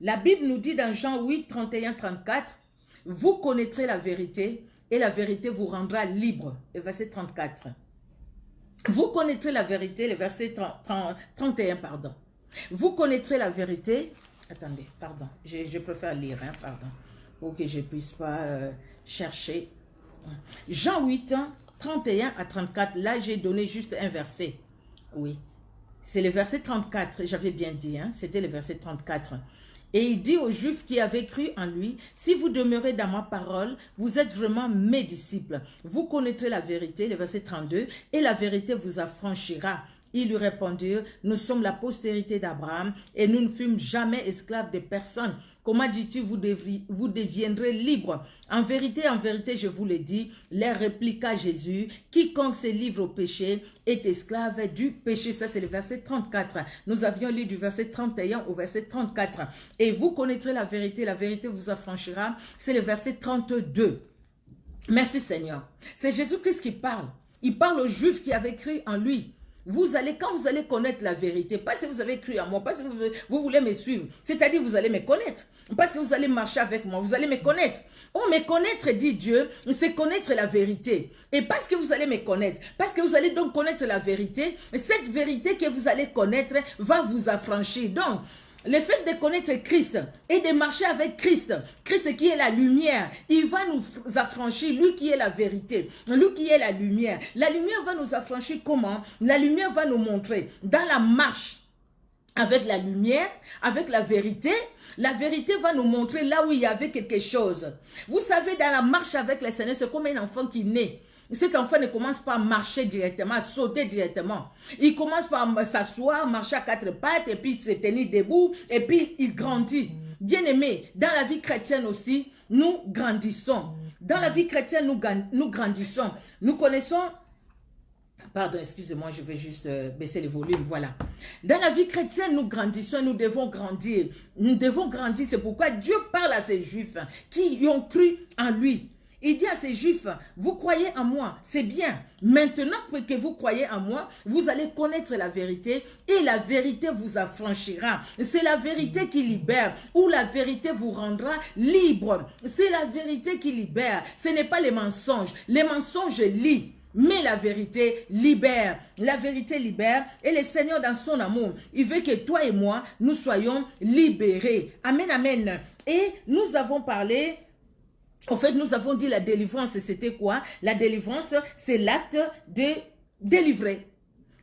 La Bible nous dit dans Jean 8, 31, 34, vous connaîtrez la vérité et la vérité vous rendra libre. Et verset 34. Vous connaîtrez la vérité, le verset 31, pardon. Vous connaîtrez la vérité. Attendez, pardon, je préfère lire, hein, pardon, pour que je ne puisse pas chercher. Jean 8, 31 à 34, là j'ai donné juste un verset. Oui, c'est le verset 34, j'avais bien dit, hein, c'était le verset 34. Et il dit aux Juifs qui avaient cru en lui, si vous demeurez dans ma parole, vous êtes vraiment mes disciples. Vous connaîtrez la vérité, le verset 32, et la vérité vous affranchira. Ils lui répondirent, nous sommes la postérité d'Abraham et nous ne fûmes jamais esclaves de personne. Comment dis-tu, vous deviendrez libres? En vérité, je vous le dis, leur répliqua Jésus, quiconque se livre au péché est esclave du péché. Ça, c'est le verset 34. Nous avions lu du verset 31 au verset 34. Et vous connaîtrez la vérité vous affranchira. C'est le verset 32. Merci Seigneur. C'est Jésus-Christ qui parle. Il parle aux Juifs qui avaient cru en lui. Quand vous allez connaître la vérité, pas si vous avez cru en moi, pas si vous voulez me suivre, c'est-à-dire vous allez me connaître, parce que vous allez marcher avec moi, vous allez me connaître. Oh, me connaître, dit Dieu, c'est connaître la vérité. Et parce que vous allez me connaître, parce que vous allez donc connaître la vérité, cette vérité que vous allez connaître va vous affranchir. Donc, le fait de connaître Christ et de marcher avec Christ, Christ qui est la lumière, il va nous affranchir, lui qui est la vérité, lui qui est la lumière. La lumière va nous affranchir comment? La lumière va nous montrer dans la marche avec la lumière, avec la vérité va nous montrer là où il y avait quelque chose. Vous savez, dans la marche avec le Seigneur, c'est comme un enfant qui naît. Cet enfant ne commence pas à marcher directement, à sauter directement. Il commence par s'asseoir, marcher à quatre pattes, et puis se tenir debout, et puis il grandit. Bien aimé, dans la vie chrétienne aussi, nous grandissons. Dans la vie chrétienne, nous grandissons. Nous connaissons... Pardon, excusez-moi, je vais juste baisser le volume, voilà. Dans la vie chrétienne, nous grandissons, nous devons grandir. Nous devons grandir, c'est pourquoi Dieu parle à ces Juifs qui ont cru en lui. Il dit à ces Juifs, vous croyez en moi, c'est bien. Maintenant que vous croyez en moi, vous allez connaître la vérité et la vérité vous affranchira. C'est la vérité qui libère ou la vérité vous rendra libre. C'est la vérité qui libère. Ce n'est pas les mensonges. Les mensonges lient. Mais la vérité libère. La vérité libère. Et le Seigneur, dans son amour, il veut que toi et moi, nous soyons libérés. Amen, amen. Et nous avons parlé... En fait, nous avons dit la délivrance, c'était quoi? La délivrance, c'est l'acte de délivrer.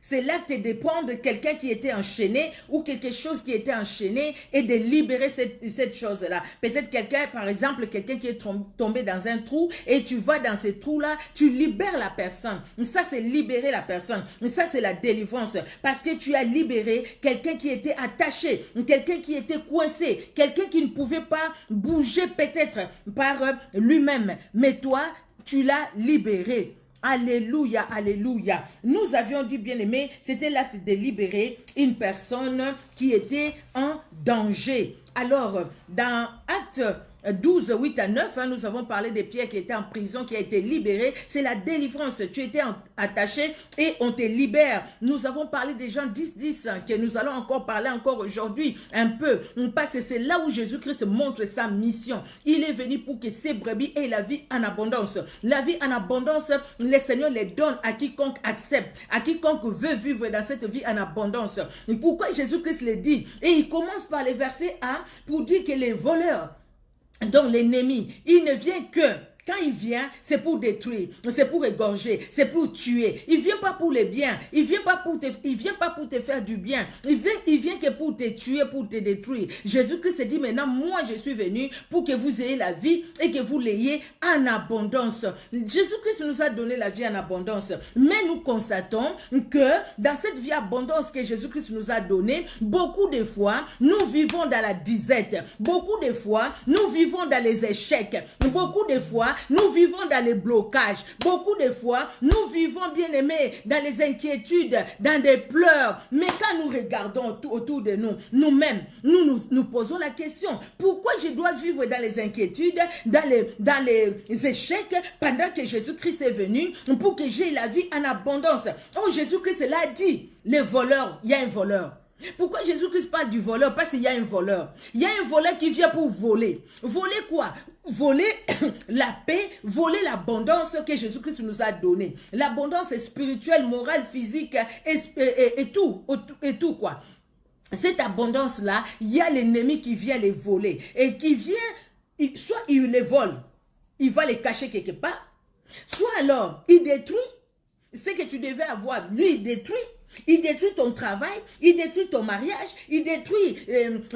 C'est l'acte de prendre quelqu'un qui était enchaîné ou quelque chose qui était enchaîné et de libérer cette chose-là. Peut-être quelqu'un, par exemple, quelqu'un qui est tombé dans un trou et tu vas dans ce trou-là, tu libères la personne. Ça, c'est libérer la personne. Ça, c'est la délivrance. Parce que tu as libéré quelqu'un qui était attaché, quelqu'un qui était coincé, quelqu'un qui ne pouvait pas bouger peut-être par lui-même. Mais toi, tu l'as libéré. Alléluia, alléluia. Nous avions dit, bien aimé, c'était l'acte de libérer une personne qui était en danger. Alors, dans Acte 12, 8 à 9, nous avons parlé de Pierre qui était en prison, qui a été libéré. C'est la délivrance. Tu étais attaché et on te libère. Nous avons parlé des Jean 10, 10, que nous allons encore parler encore aujourd'hui un peu. Parce que c'est là où Jésus-Christ montre sa mission. Il est venu pour que ses brebis aient la vie en abondance. La vie en abondance, le Seigneur les donne à quiconque accepte, à quiconque veut vivre dans cette vie en abondance. Et pourquoi Jésus-Christ le dit? Et il commence par les versets 1 pour dire que les voleurs, donc l'ennemi, il ne vient que, quand il vient, c'est pour détruire, c'est pour égorger, c'est pour tuer. Il vient pas pour les biens, il vient pas pour te faire du bien. Il vient que pour te tuer, pour te détruire. Jésus-Christ dit maintenant, moi je suis venu pour que vous ayez la vie et que vous l'ayez en abondance. Jésus-Christ nous a donné la vie en abondance. Mais nous constatons que dans cette vie abondance que Jésus-Christ nous a donnée, beaucoup de fois, nous vivons dans la disette. Beaucoup de fois, nous vivons dans les échecs. Beaucoup de fois, nous vivons dans les blocages. Beaucoup de fois, nous vivons, bien aimés, dans les inquiétudes, dans des pleurs. Mais quand nous regardons autour de nous, nous-mêmes, nous posons la question, pourquoi je dois vivre dans les inquiétudes, dans les échecs, pendant que Jésus-Christ est venu pour que j'aie la vie en abondance? Oh, Jésus-Christ l'a dit, les voleurs, il y a un voleur. Pourquoi Jésus-Christ parle du voleur? Parce qu'il y a un voleur. Il y a un voleur qui vient pour voler. Voler quoi? Voler la paix, voler l'abondance que Jésus-Christ nous a donnée. L'abondance spirituelle, morale, physique et tout quoi. Cette abondance-là, il y a l'ennemi qui vient les voler. Et qui vient, soit il les vole, il va les cacher quelque part. Soit alors, il détruit ce que tu devais avoir. Lui, il détruit. Il détruit ton travail, il détruit ton mariage, il détruit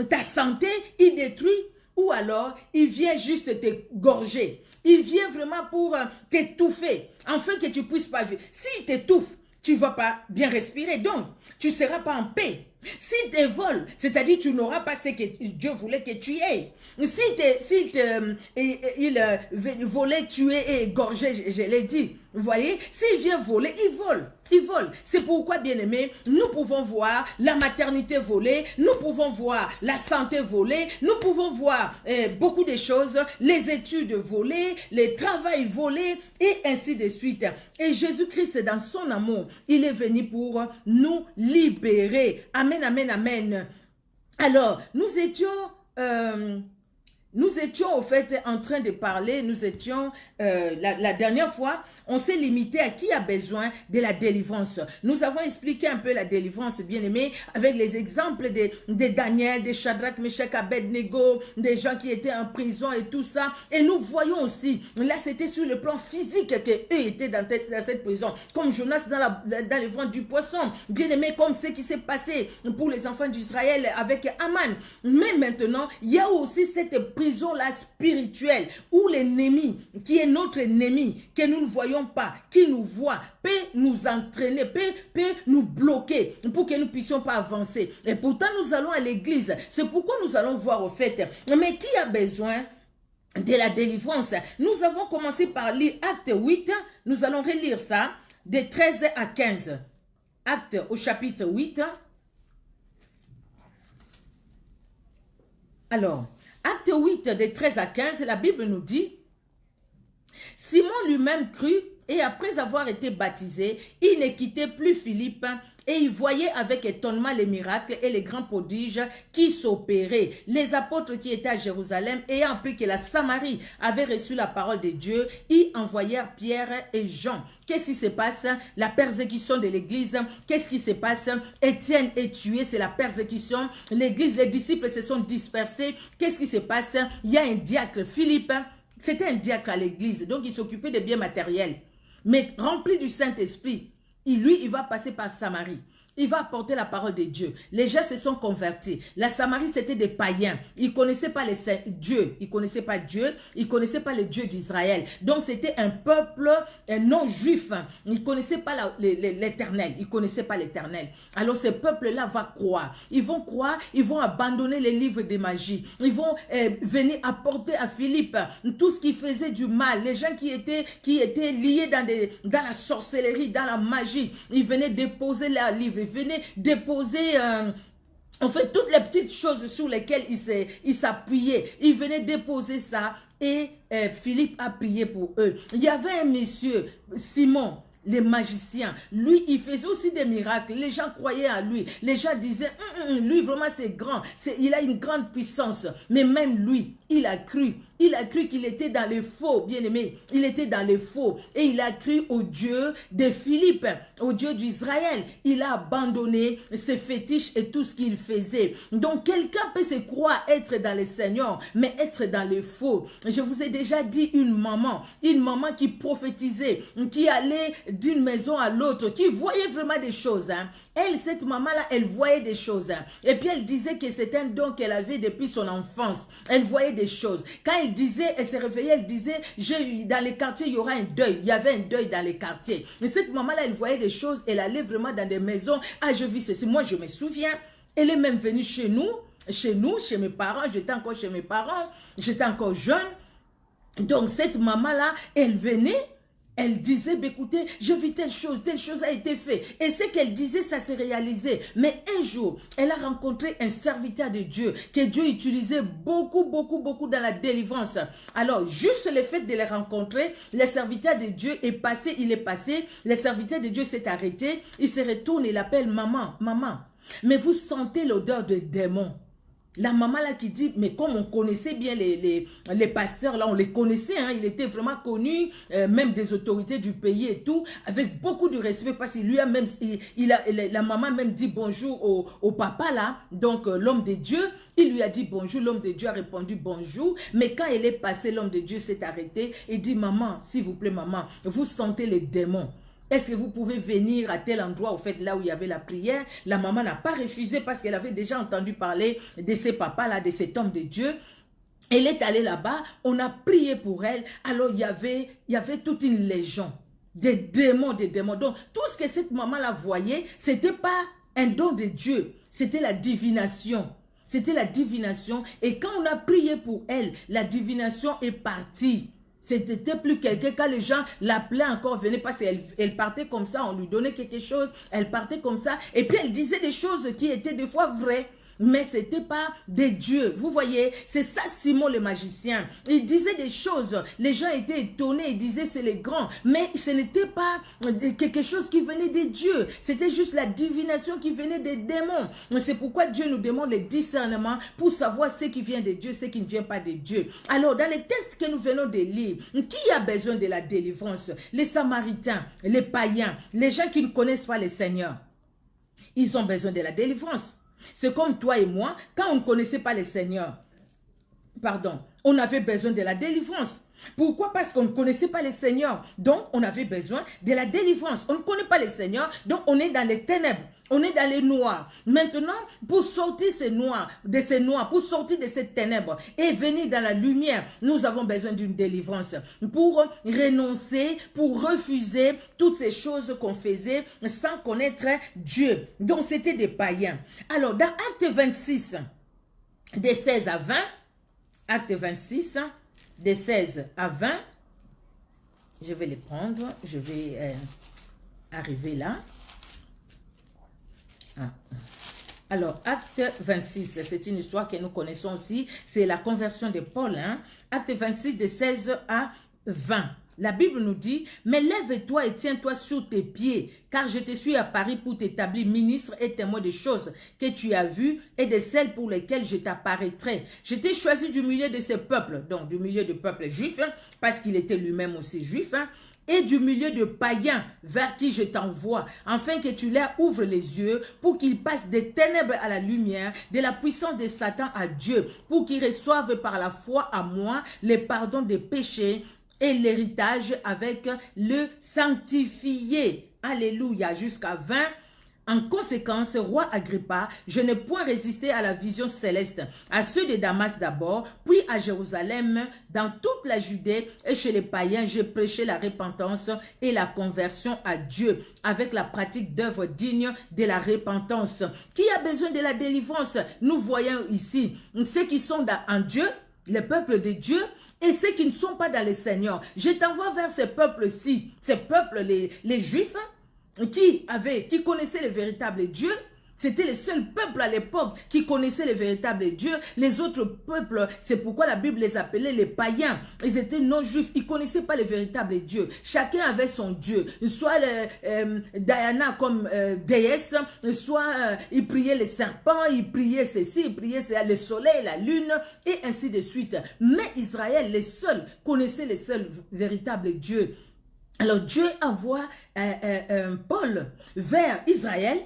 ta santé, il détruit. Ou alors, il vient juste te gorger. Il vient vraiment pour t'étouffer, afin que tu ne puisses pas vivre. S'il t'étouffe, tu ne vas pas bien respirer. Donc, tu ne seras pas en paix. S'il te vole, c'est-à-dire tu n'auras pas ce que Dieu voulait que tu aies. S'il volait, tuer et égorger, je l'ai dit. Vous voyez, s'il vient voler, il vole. Il vole. C'est pourquoi, bien aimé, nous pouvons voir la maternité volée, nous pouvons voir la santé volée, nous pouvons voir beaucoup de choses, les études volées, les travails volés et ainsi de suite. Et Jésus-Christ, dans son amour, il est venu pour nous libérer. Amen, amen, amen. Alors, nous étions au fait en train de parler, la dernière fois, on s'est limité à qui a besoin de la délivrance. Nous avons expliqué un peu la délivrance, bien aimé, avec les exemples de Daniel, de Shadrach, Meshach, Abednego, des gens qui étaient en prison et tout ça. Et nous voyons aussi, là c'était sur le plan physique qu'eux étaient dans cette prison, comme Jonas dans le ventre du poisson, bien aimé, comme ce qui s'est passé pour les enfants d'Israël avec Aman. Mais maintenant, il y a aussi cette prison-là spirituelle où l'ennemi, qui est notre ennemi, que nous ne voyons pas, qui nous voit, peut nous entraîner, peut nous bloquer pour que nous ne puissions pas avancer. Et pourtant, nous allons à l'église. C'est pourquoi nous allons voir au fait. Mais qui a besoin de la délivrance? Nous avons commencé par lire Acte 8. Nous allons relire ça de 13 à 15. Acte au chapitre 8. Alors, Acte 8, de 13 à 15, la Bible nous dit: Simon lui-même crut, et après avoir été baptisé, il ne quittait plus Philippe, et il voyait avec étonnement les miracles et les grands prodiges qui s'opéraient. Les apôtres qui étaient à Jérusalem, ayant appris que la Samarie avait reçu la parole de Dieu, y envoyèrent Pierre et Jean. Qu'est-ce qui se passe? La persécution de l'église. Qu'est-ce qui se passe? Étienne est tué, c'est la persécution. L'église, les disciples se sont dispersés. Qu'est-ce qui se passe? Il y a un diacre, Philippe. C'était un diacre à l'église, donc il s'occupait des biens matériels. Mais rempli du Saint-Esprit, il va passer par Samarie. Il va apporter la parole de Dieu. Les gens se sont convertis. La Samarie, c'était des païens. Ils ne connaissaient pas Dieu. Ils ne connaissaient pas Dieu. Ils ne connaissaient pas le Dieu d'Israël. Donc, c'était un peuple non-juif. Ils ne connaissaient pas l'Éternel. Ils ne connaissaient pas l'Éternel. Alors, ce peuple-là va croire. Ils vont croire. Ils vont abandonner les livres de magie. Ils vont venir apporter à Philippe tout ce qui faisait du mal. Les gens qui étaient liés dans la sorcellerie, dans la magie. Ils venaient déposer leurs livres. Venez déposer en fait toutes les petites choses sur lesquelles il s'appuyait. Il venait déposer ça et Philippe a prié pour eux. Il y avait un monsieur, Simon, les magiciens, lui, il faisait aussi des miracles. Les gens croyaient à lui. Les gens disaient, lui, vraiment, c'est grand. Il a une grande puissance. Mais même lui, il a cru. Il a cru qu'il était dans les faux, bien aimé. Il était dans les faux. Et il a cru au Dieu de Philippe, au Dieu d'Israël. Il a abandonné ses fétiches et tout ce qu'il faisait. Donc, quelqu'un peut se croire être dans le Seigneur, mais être dans les faux. Je vous ai déjà dit une maman qui prophétisait, qui allait d'une maison à l'autre, qui voyait vraiment des choses. Hein. Elle, cette maman-là, elle voyait des choses. Hein. Et puis, elle disait que c'était un don qu'elle avait depuis son enfance. Elle voyait des choses. Quand elle disait, elle se réveillait, elle disait, dans les quartiers, il y aura un deuil. Il y avait un deuil dans les quartiers. Et cette maman-là, elle voyait des choses. Elle allait vraiment dans des maisons. Ah, je vis ceci. Moi, je me souviens. Elle est même venue chez mes parents. J'étais encore chez mes parents. J'étais encore jeune. Donc, cette maman-là, elle venait. Elle disait, écoutez, je vis telle chose a été faite. Et ce qu'elle disait, ça s'est réalisé. Mais un jour, elle a rencontré un serviteur de Dieu, que Dieu utilisait beaucoup dans la délivrance. Alors, juste le fait de les rencontrer, le serviteur de Dieu il est passé, le serviteur de Dieu s'est arrêté, il se retourne, il appelle maman, Mais vous sentez l'odeur de démon. La maman là qui dit, mais comme on connaissait bien les pasteurs là, on les connaissait, hein, il était vraiment connu, même des autorités du pays et tout, avec beaucoup de respect parce qu'il lui a même, la maman même dit bonjour au papa là, donc l'homme de Dieu, il lui a dit bonjour, l'homme de Dieu a répondu bonjour, mais quand elle est passée, l'homme de Dieu s'est arrêté et dit, maman, s'il vous plaît maman, vous sentez les démons. Est-ce que vous pouvez venir à tel endroit, au fait, là où il y avait la prière? La maman n'a pas refusé parce qu'elle avait déjà entendu parler de ces papas-là, de cet homme de Dieu. Elle est allée là-bas, on a prié pour elle. Alors, il y avait toute une légion, des démons, des démons. Donc, tout ce que cette maman-là voyait, ce n'était pas un don de Dieu, c'était la divination. C'était la divination. Et quand on a prié pour elle, la divination est partie. C'était plus quelqu'un, quand les gens l'appelaient encore, venait parce qu'elle partait comme ça, on lui donnait quelque chose, elle partait comme ça, et puis elle disait des choses qui étaient des fois vraies. Mais ce n'était pas des dieux. Vous voyez, c'est ça Simon le magicien. Il disait des choses. Les gens étaient étonnés. Ils disaient c'est les grands. Mais ce n'était pas quelque chose qui venait des dieux. C'était juste la divination qui venait des démons. C'est pourquoi Dieu nous demande le discernement pour savoir ce qui vient de Dieu, ce qui ne vient pas de Dieu. Alors, dans les textes que nous venons de lire, qui a besoin de la délivrance? Les Samaritains, les païens, les gens qui ne connaissent pas le Seigneur. Ils ont besoin de la délivrance. C'est comme toi et moi, quand on ne connaissait pas le Seigneur, on avait besoin de la délivrance. Pourquoi? Parce qu'on ne connaissait pas le Seigneur. Donc, on avait besoin de la délivrance. On ne connaît pas le Seigneur, donc on est dans les ténèbres. On est dans les noirs. Maintenant, pour sortir de ces noirs, pour sortir de ces ténèbres et venir dans la lumière, nous avons besoin d'une délivrance. Pour renoncer, pour refuser toutes ces choses qu'on faisait sans connaître Dieu. Donc, c'était des païens. Alors, dans Acte 26, des 16 à 20, Acte 26, des 16 à 20, je vais les prendre, je vais arriver là. Alors, Acte 26, c'est une histoire que nous connaissons aussi, c'est la conversion de Paul. Hein? Acte 26, de 16 à 20. La Bible nous dit, « Mais lève-toi et tiens-toi sur tes pieds, car je te suis à Paris pour t'établir ministre et témoin des choses que tu as vues et de celles pour lesquelles je t'apparaîtrai. Je t'ai choisi du milieu de ces peuples, donc du milieu du peuple juif, hein, parce qu'il était lui-même aussi juif, hein, et du milieu de païens vers qui je t'envoie, afin que tu leur ouvres les yeux pour qu'ils passent des ténèbres à la lumière, de la puissance de Satan à Dieu, pour qu'ils reçoivent par la foi à moi le pardon des péchés et l'héritage avec le sanctifié. Alléluia, jusqu'à 20. En conséquence, roi Agrippa, je n'ai point résisté à la vision céleste, à ceux de Damas d'abord, puis à Jérusalem, dans toute la Judée et chez les païens, j'ai prêché la repentance et la conversion à Dieu, avec la pratique d'œuvres dignes de la repentance. Qui a besoin de la délivrance? Nous voyons ici ceux qui sont en Dieu, le peuple de Dieu, et ceux qui ne sont pas dans le Seigneur. Je t'envoie vers ces peuples-ci, ces peuples, les Juifs, qui connaissaient le véritable Dieu. C'était le seul peuple à l'époque qui connaissait le véritable Dieu. Les autres peuples, c'est pourquoi la Bible les appelait les païens. Ils étaient non-juifs, ils ne connaissaient pas le véritable Dieu. Chacun avait son Dieu. Soit Diana comme déesse, soit il priait les serpents, il priait ceci, il priait le soleil, la lune, et ainsi de suite. Mais Israël, les seuls, connaissaient le seul véritable Dieu. Alors Dieu envoie Paul vers Israël,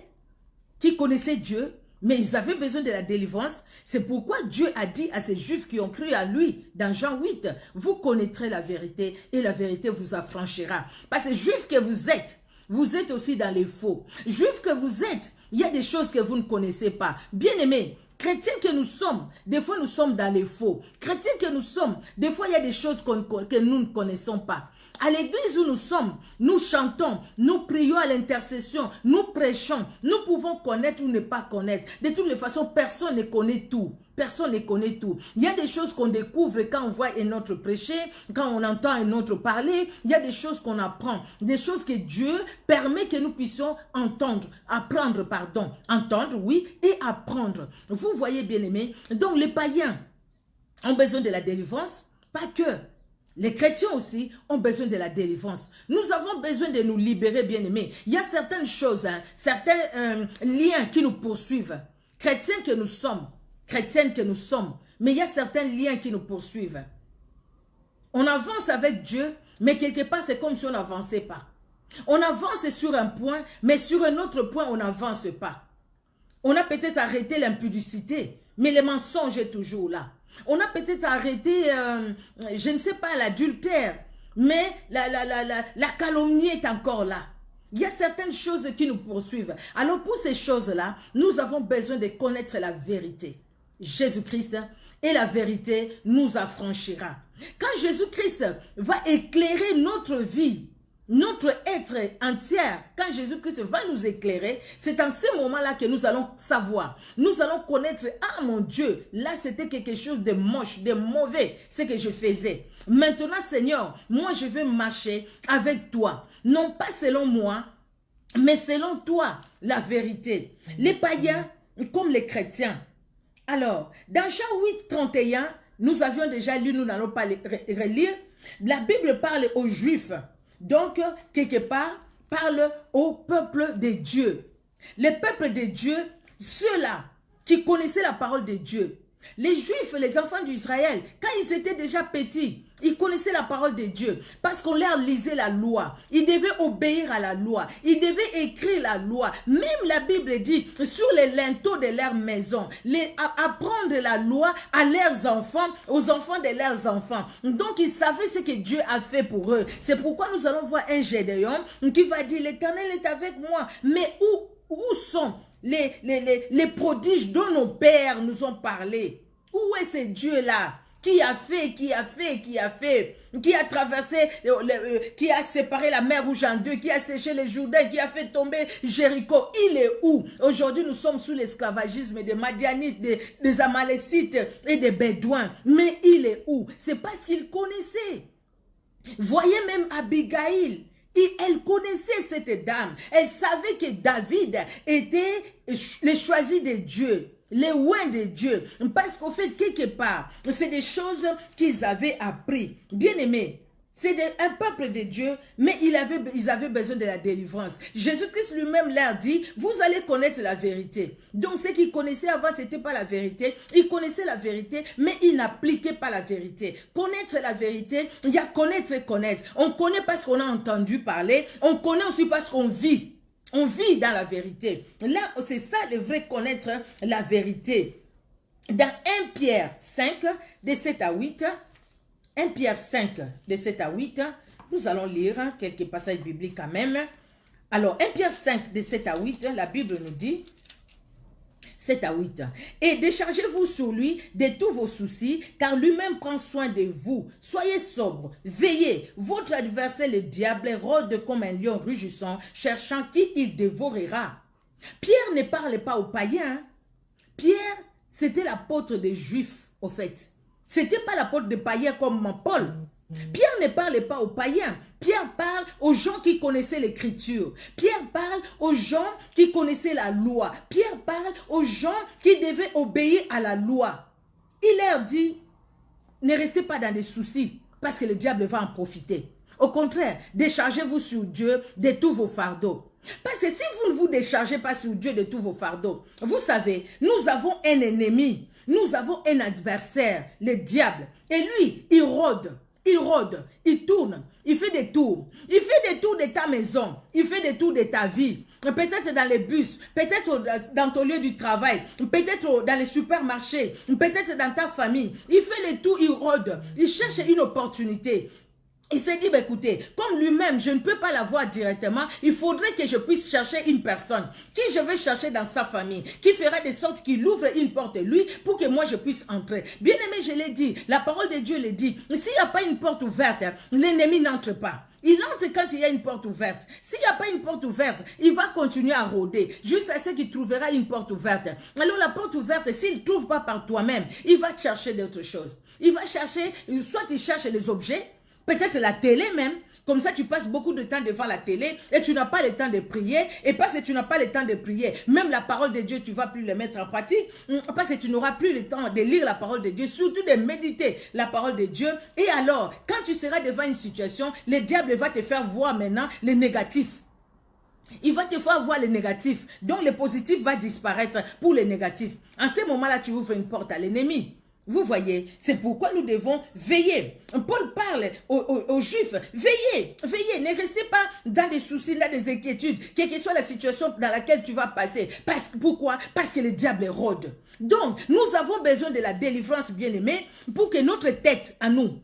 qui connaissaient Dieu, mais ils avaient besoin de la délivrance. C'est pourquoi Dieu a dit à ces Juifs qui ont cru à lui, dans Jean 8, vous connaîtrez la vérité et la vérité vous affranchira. Parce que Juifs que vous êtes aussi dans les faux. Juifs que vous êtes, il y a des choses que vous ne connaissez pas. Bien-aimés, chrétiens que nous sommes, des fois nous sommes dans les faux. Chrétiens que nous sommes, des fois il y a des choses que nous ne connaissons pas. À l'église où nous sommes, nous chantons, nous prions à l'intercession, nous prêchons, nous pouvons connaître ou ne pas connaître. De toutes les façons, personne ne connaît tout. Personne ne connaît tout. Il y a des choses qu'on découvre quand on voit un autre prêcher, quand on entend un autre parler. Il y a des choses qu'on apprend, des choses que Dieu permet que nous puissions entendre, entendre, oui, et apprendre. Vous voyez, bien aimés, donc les païens ont besoin de la délivrance, pas que. Les chrétiens aussi ont besoin de la délivrance. Nous avons besoin de nous libérer, bien-aimés. Il y a certaines choses, hein, certains liens qui nous poursuivent. Chrétiens que nous sommes, chrétiennes que nous sommes, mais il y a certains liens qui nous poursuivent. On avance avec Dieu, mais quelque part, c'est comme si on n'avançait pas. On avance sur un point, mais sur un autre point, on n'avance pas. On a peut-être arrêté l'impudicité, mais le mensonge est toujours là. On a peut-être arrêté, je ne sais pas, l'adultère, mais la calomnie est encore là. Il y a certaines choses qui nous poursuivent. Alors pour ces choses-là, nous avons besoin de connaître la vérité. Jésus-Christ et la vérité nous affranchira. Quand Jésus-Christ va éclairer notre vie, notre être entier, quand Jésus-Christ va nous éclairer, c'est en ce moment-là que nous allons savoir. Nous allons connaître, ah mon Dieu, là c'était quelque chose de moche, de mauvais, ce que je faisais. Maintenant Seigneur, moi je vais marcher avec toi. Non pas selon moi, mais selon toi, la vérité. Les païens comme les chrétiens. Alors, dans Jean 8, 31, nous avions déjà lu, nous n'allons pas relire. La Bible parle aux Juifs. Donc, quelque part, parle au peuple de Dieu. Les peuples de Dieu, ceux-là qui connaissaient la parole de Dieu. Les Juifs, les enfants d'Israël, quand ils étaient déjà petits, ils connaissaient la parole de Dieu parce qu'on leur lisait la loi. Ils devaient obéir à la loi. Ils devaient écrire la loi. Même la Bible dit, sur les linteaux de leur maison, apprendre la loi à leurs enfants, aux enfants de leurs enfants. Donc, ils savaient ce que Dieu a fait pour eux. C'est pourquoi nous allons voir un Gédéon qui va dire, l'Éternel est avec moi. Mais où sont les prodiges dont nos pères nous ont parlé? Où est ce Dieu-là qui a fait, qui a traversé, qui a séparé la mer Rouge en deux, qui a séché les Jourdains, qui a fait tomber Jéricho? Il est où? Aujourd'hui, nous sommes sous l'esclavagisme des Madianites, des Amalécites et des Bédouins. Mais il est où? C'est parce qu'il connaissait. Voyez même Abigail. Elle connaissait cette dame. Elle savait que David était le choisi de Dieu, les oins de Dieu. Parce qu'au fait, quelque part, c'est des choses qu'ils avaient appris. Bien aimé, c'est un peuple de Dieu, mais ils avaient besoin de la délivrance. Jésus-Christ lui-même leur dit, vous allez connaître la vérité. Donc, ce qu'ils connaissaient avant, ce n'était pas la vérité. Ils connaissaient la vérité, mais ils n'appliquaient pas la vérité. Connaître la vérité, il y a connaître et connaître. On connaît parce qu'on a entendu parler. On connaît aussi parce qu'on vit. On vit dans la vérité. Là, c'est ça le vrai connaître la vérité. Dans 1 Pierre 5, de 7 à 8, 1 Pierre 5, de 7 à 8, nous allons lire quelques passages bibliques quand même. Alors, 1 Pierre 5, de 7 à 8, la Bible nous dit, 7 à 8, « Et déchargez-vous sur lui de tous vos soucis, car lui-même prend soin de vous. Soyez sobres, veillez. Votre adversaire, le diable, rôde comme un lion rugissant, cherchant qui il dévorera. » Pierre ne parlait pas aux païens. Pierre, c'était l'apôtre des Juifs, au fait. C'était pas l'apôtre des païens comme Paul. Pierre ne parlait pas aux païens. Pierre parle aux gens qui connaissaient l'écriture. Pierre parle aux gens qui connaissaient la loi. Pierre parle aux gens qui devaient obéir à la loi. Il leur dit, ne restez pas dans des soucis parce que le diable va en profiter. Au contraire, déchargez-vous sur Dieu de tous vos fardeaux. Parce que si vous ne vous déchargez pas sur Dieu de tous vos fardeaux, vous savez, nous avons un ennemi. Nous avons un adversaire, le diable. Et lui, il rôde, il tourne, il fait des tours. Il fait des tours de ta maison, il fait des tours de ta vie. Peut-être dans les bus, peut-être dans ton lieu du travail, peut-être dans les supermarchés, peut-être dans ta famille. Il fait les tours, il rôde, il cherche une opportunité. Il s'est dit, bah, écoutez, comme lui-même, je ne peux pas l'avoir directement, il faudrait que je puisse chercher une personne qui je vais chercher dans sa famille, qui fera de sorte qu'il ouvre une porte lui pour que moi je puisse entrer. Bien aimé, je l'ai dit, la parole de Dieu le dit, s'il n'y a pas une porte ouverte, l'ennemi n'entre pas. Il entre quand il y a une porte ouverte. S'il n'y a pas une porte ouverte, il va continuer à rôder jusqu'à ce qu'il trouvera une porte ouverte. Alors la porte ouverte, s'il ne trouve pas par toi-même, il va chercher d'autres choses. Il va chercher, soit il cherche les objets, peut-être la télé même, Comme ça, tu passes beaucoup de temps devant la télé et tu n'as pas le temps de prier. Et parce que tu n'as pas le temps de prier, même la parole de Dieu, tu ne vas plus le mettre en pratique. Parce que tu n'auras plus le temps de lire la parole de Dieu, surtout de méditer la parole de Dieu. Et alors, quand tu seras devant une situation, le diable va te faire voir maintenant les négatifs. Il va te faire voir les négatifs. Donc, le positif va disparaître pour les négatifs. En ce moment-là, tu ouvres une porte à l'ennemi. Vous voyez, c'est pourquoi nous devons veiller. Paul parle aux Juifs, veillez, veillez, ne restez pas dans des soucis, dans des inquiétudes, quelle que soit la situation dans laquelle tu vas passer. Pourquoi? Parce que le diable rôde. Donc, nous avons besoin de la délivrance, bien-aimés, pour que notre tête à nous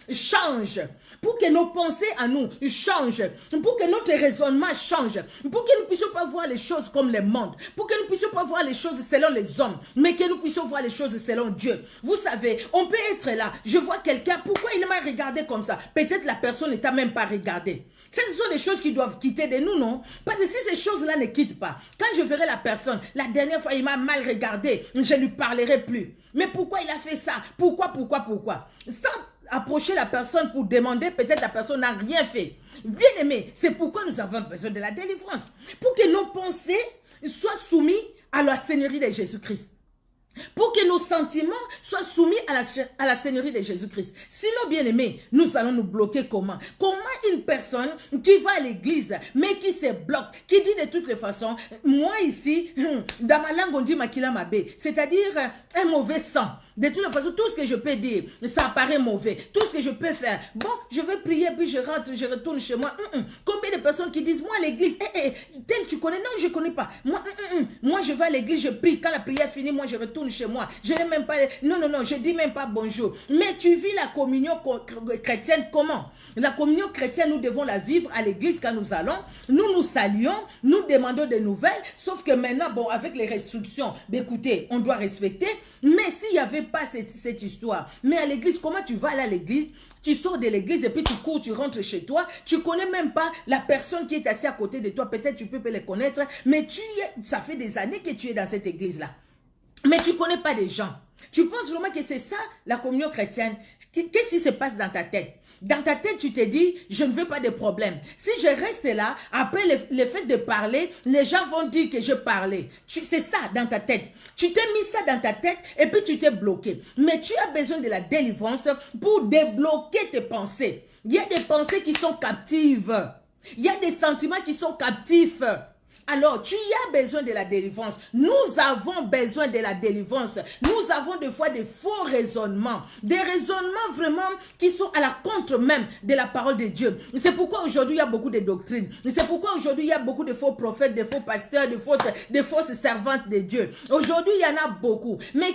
change, pour que nos pensées à nous changent, pour que notre raisonnement change, pour que nous ne puissions pas voir les choses comme le monde, pour que nous ne puissions pas voir les choses selon les hommes, mais que nous puissions voir les choses selon Dieu. Vous savez, on peut être là, je vois quelqu'un, pourquoi il m'a regardé comme ça? Peut-être la personne ne t'a même pas regardé. Ce sont des choses qui doivent quitter de nous, non? Parce que si ces choses-là ne quittent pas, quand je verrai la personne, la dernière fois il m'a mal regardé, je ne lui parlerai plus. Mais pourquoi il a fait ça? Pourquoi? Sans approcher la personne pour demander, peut-être la personne n'a rien fait. Bien aimé, c'est pourquoi nous avons besoin de la délivrance. Pour que nos pensées soient soumises à la Seigneurie de Jésus-Christ. Pour que nos sentiments soient soumis à la Seigneurie de Jésus-Christ. Sinon, bien aimé, nous allons nous bloquer comment? Comment une personne qui va à l'église, mais qui se bloque, qui dit de toutes les façons, moi ici, dans ma langue on dit makila mabe, c'est-à-dire un mauvais sang. De toutes les façons, tout ce que je peux dire, ça paraît mauvais. Tout ce que je peux faire, bon, je vais prier, puis je rentre, je retourne chez moi. Combien de personnes qui disent, moi à l'église, tel tu connais? Non, je ne connais pas. Moi, je vais à l'église, je prie. Quand la prière finit, moi, je retourne chez moi. Je n'ai même pas, non, je dis même pas bonjour. Mais tu vis la communion chrétienne comment? La communion chrétienne, nous devons la vivre à l'église quand nous allons. Nous nous saluons, nous demandons des nouvelles. Sauf que maintenant, bon, avec les restrictions, écoutez, on doit respecter. Mais s'il n'y avait pas cette histoire, mais à l'église, comment tu vas aller à l'église? Tu sors de l'église et puis tu cours, tu rentres chez toi. Tu ne connais même pas la personne qui est assise à côté de toi. Peut-être tu peux les connaître, mais ça fait des années que tu es dans cette église-là. Mais tu ne connais pas les gens. Tu penses vraiment que c'est ça la communion chrétienne? Qu'est-ce qui se passe dans ta tête? Dans ta tête, tu te dis, je ne veux pas de problème. Si je reste là, après le fait de parler, les gens vont dire que je parlais. C'est ça dans ta tête. Tu t'es mis ça dans ta tête et puis tu t'es bloqué. Mais tu as besoin de la délivrance pour débloquer tes pensées. Il y a des pensées qui sont captives. Il y a des sentiments qui sont captifs. Alors, tu as besoin de la délivrance. Nous avons besoin de la délivrance. Nous avons des fois des faux raisonnements. Des raisonnements vraiment qui sont à la contre même de la parole de Dieu. C'est pourquoi aujourd'hui, il y a beaucoup de doctrines. C'est pourquoi aujourd'hui, il y a beaucoup de faux prophètes, de faux pasteurs, de fausses servantes de Dieu. Aujourd'hui, il y en a beaucoup. Mais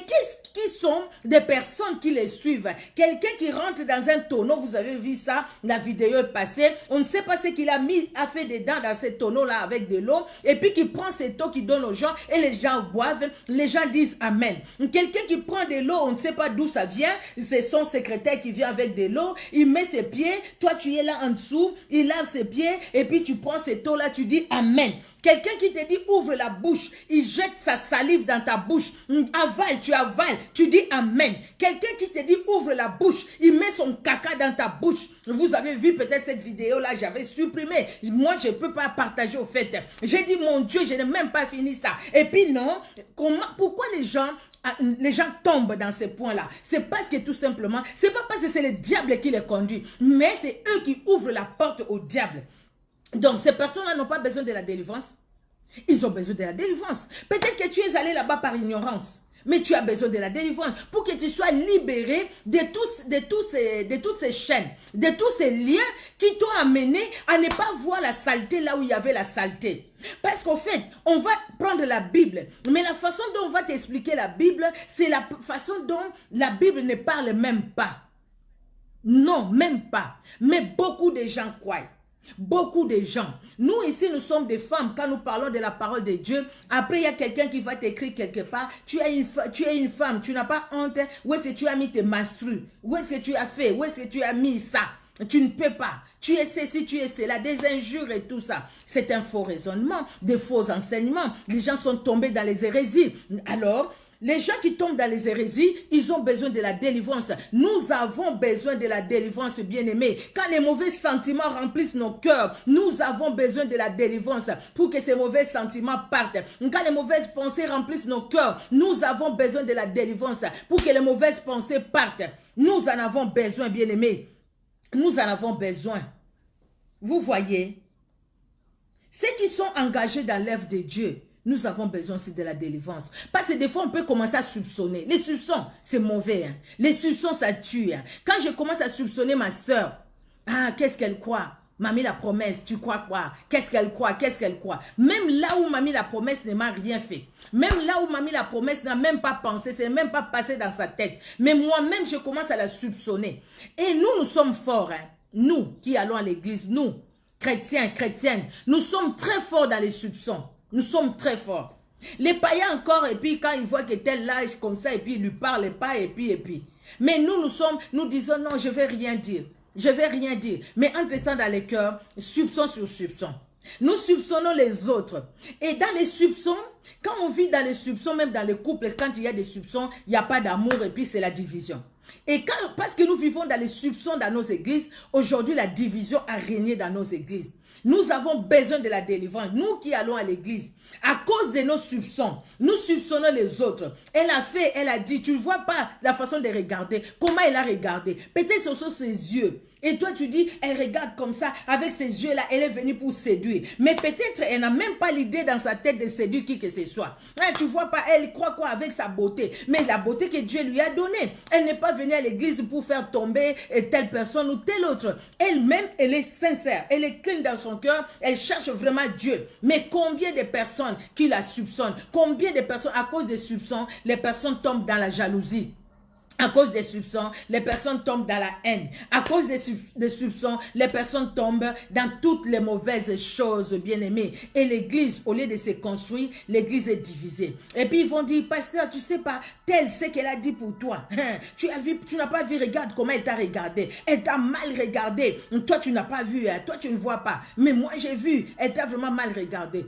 qui sont des personnes qui les suivent? Quelqu'un qui rentre dans un tonneau, vous avez vu ça, la vidéo est passée. On ne sait pas ce qu'il a fait dedans dans ce tonneau-là avec de l'eau. Et puis qui prend cette eau, qui donne aux gens, et les gens boivent, les gens disent Amen. Quelqu'un qui prend de l'eau, on ne sait pas d'où ça vient, c'est son secrétaire qui vient avec de l'eau, il met ses pieds, toi tu es là en dessous, il lave ses pieds, et puis tu prends cette eau-là, tu dis Amen. Quelqu'un qui te dit ouvre la bouche, il jette sa salive dans ta bouche, avale, tu dis Amen. Quelqu'un qui te dit ouvre la bouche, il met son caca dans ta bouche. Vous avez vu peut-être cette vidéo-là, j'avais supprimé. Moi, je ne peux pas partager au fait. J'ai dit, mon Dieu, je n'ai même pas fini ça. Et puis non, pourquoi les gens tombent dans ces points-là? C'est parce que tout simplement, c'est pas parce que c'est le diable qui les conduit, mais c'est eux qui ouvrent la porte au diable. Donc, ces personnes-là n'ont pas besoin de la délivrance. Ils ont besoin de la délivrance. Peut-être que tu es allé là-bas par ignorance. Mais tu as besoin de la délivrance pour que tu sois libéré de toutes ces chaînes, de tous ces liens qui t'ont amené à ne pas voir la saleté là où il y avait la saleté. Parce qu'au fait, on va prendre la Bible, mais la façon dont on va t'expliquer la Bible, c'est la façon dont la Bible ne parle même pas. Non, même pas. Mais beaucoup de gens croient. Beaucoup de gens. Nous ici, nous sommes des femmes. Quand nous parlons de la parole de Dieu, après il y a quelqu'un qui va t'écrire quelque part. Tu es une femme, tu n'as pas honte. Où est-ce que tu as mis tes menstrues? Où est-ce que tu as fait? Où est-ce que tu as mis ça? Tu ne peux pas. Tu es ceci, tu es cela, des injures et tout ça. C'est un faux raisonnement, des faux enseignements. Les gens sont tombés dans les hérésies. Alors, Les gens qui tombent dans les hérésies, ils ont besoin de la délivrance. Nous avons besoin de la délivrance, bien-aimés. Quand les mauvais sentiments remplissent nos cœurs, nous avons besoin de la délivrance pour que ces mauvais sentiments partent. Quand les mauvaises pensées remplissent nos cœurs, nous avons besoin de la délivrance pour que les mauvaises pensées partent. Nous en avons besoin, bien-aimés. Nous en avons besoin. Vous voyez, ceux qui sont engagés dans l'œuvre de Dieu, nous avons besoin aussi de la délivrance. Parce que des fois, on peut commencer à soupçonner. Les soupçons, c'est mauvais. Hein. Les soupçons, ça tue. Hein. Quand je commence à soupçonner ma soeur, ah, qu'est-ce qu'elle croit? Mamie la promesse, tu crois quoi? Qu'est-ce qu'elle croit? Qu'est-ce qu'elle croit? Même là où mamie la promesse ne m'a rien fait. Même là où mamie la promesse n'a même pas pensé, c'est même pas passé dans sa tête. Mais moi-même, je commence à la soupçonner. Et nous sommes forts. Hein. Nous qui allons à l'église, nous, chrétiens, chrétiennes, nous sommes très forts dans les soupçons. Nous sommes très forts. Les païens encore, et puis quand ils voient que tel âge comme ça, et puis ils lui parlent pas, et puis. Mais nous disons non, je ne vais rien dire. Je ne vais rien dire. Mais en restant dans les cœurs, soupçon sur soupçon. Nous soupçonnons les autres. Et dans les soupçons, quand on vit dans les soupçons, même dans les couples, quand il y a des soupçons, il n'y a pas d'amour, et puis c'est la division. Et parce que nous vivons dans les soupçons dans nos églises, aujourd'hui la division a régné dans nos églises. Nous avons besoin de la délivrance. Nous qui allons à l'église, à cause de nos soupçons, nous soupçonnons les autres. Elle a fait, elle a dit, tu ne vois pas la façon de regarder, comment elle a regardé. Peut-être ce sont ses yeux. Et toi, tu dis, elle regarde comme ça, avec ses yeux-là, elle est venue pour séduire. Mais peut-être, elle n'a même pas l'idée dans sa tête de séduire qui que ce soit. Hein, tu vois pas, elle croit quoi avec sa beauté. Mais la beauté que Dieu lui a donnée. Elle n'est pas venue à l'église pour faire tomber telle personne ou telle autre. Elle-même, elle est sincère. Elle est clean dans son cœur. Elle cherche vraiment Dieu. Mais combien de personnes qui la soupçonnent? Combien de personnes, à cause des soupçons, les personnes tombent dans la jalousie? À cause des soupçons, les personnes tombent dans la haine. À cause des soupçons, les personnes tombent dans toutes les mauvaises choses, bien-aimés. Et l'église, au lieu de se construire, l'église est divisée. Et puis ils vont dire, pasteur, tu sais pas, tel c'est qu'elle a dit pour toi. Tu n'as pas vu, regarde comment elle t'a regardé. Elle t'a mal regardé. Toi, tu n'as pas vu, hein. Toi, tu ne vois pas. Mais moi, j'ai vu, elle t'a vraiment mal regardé.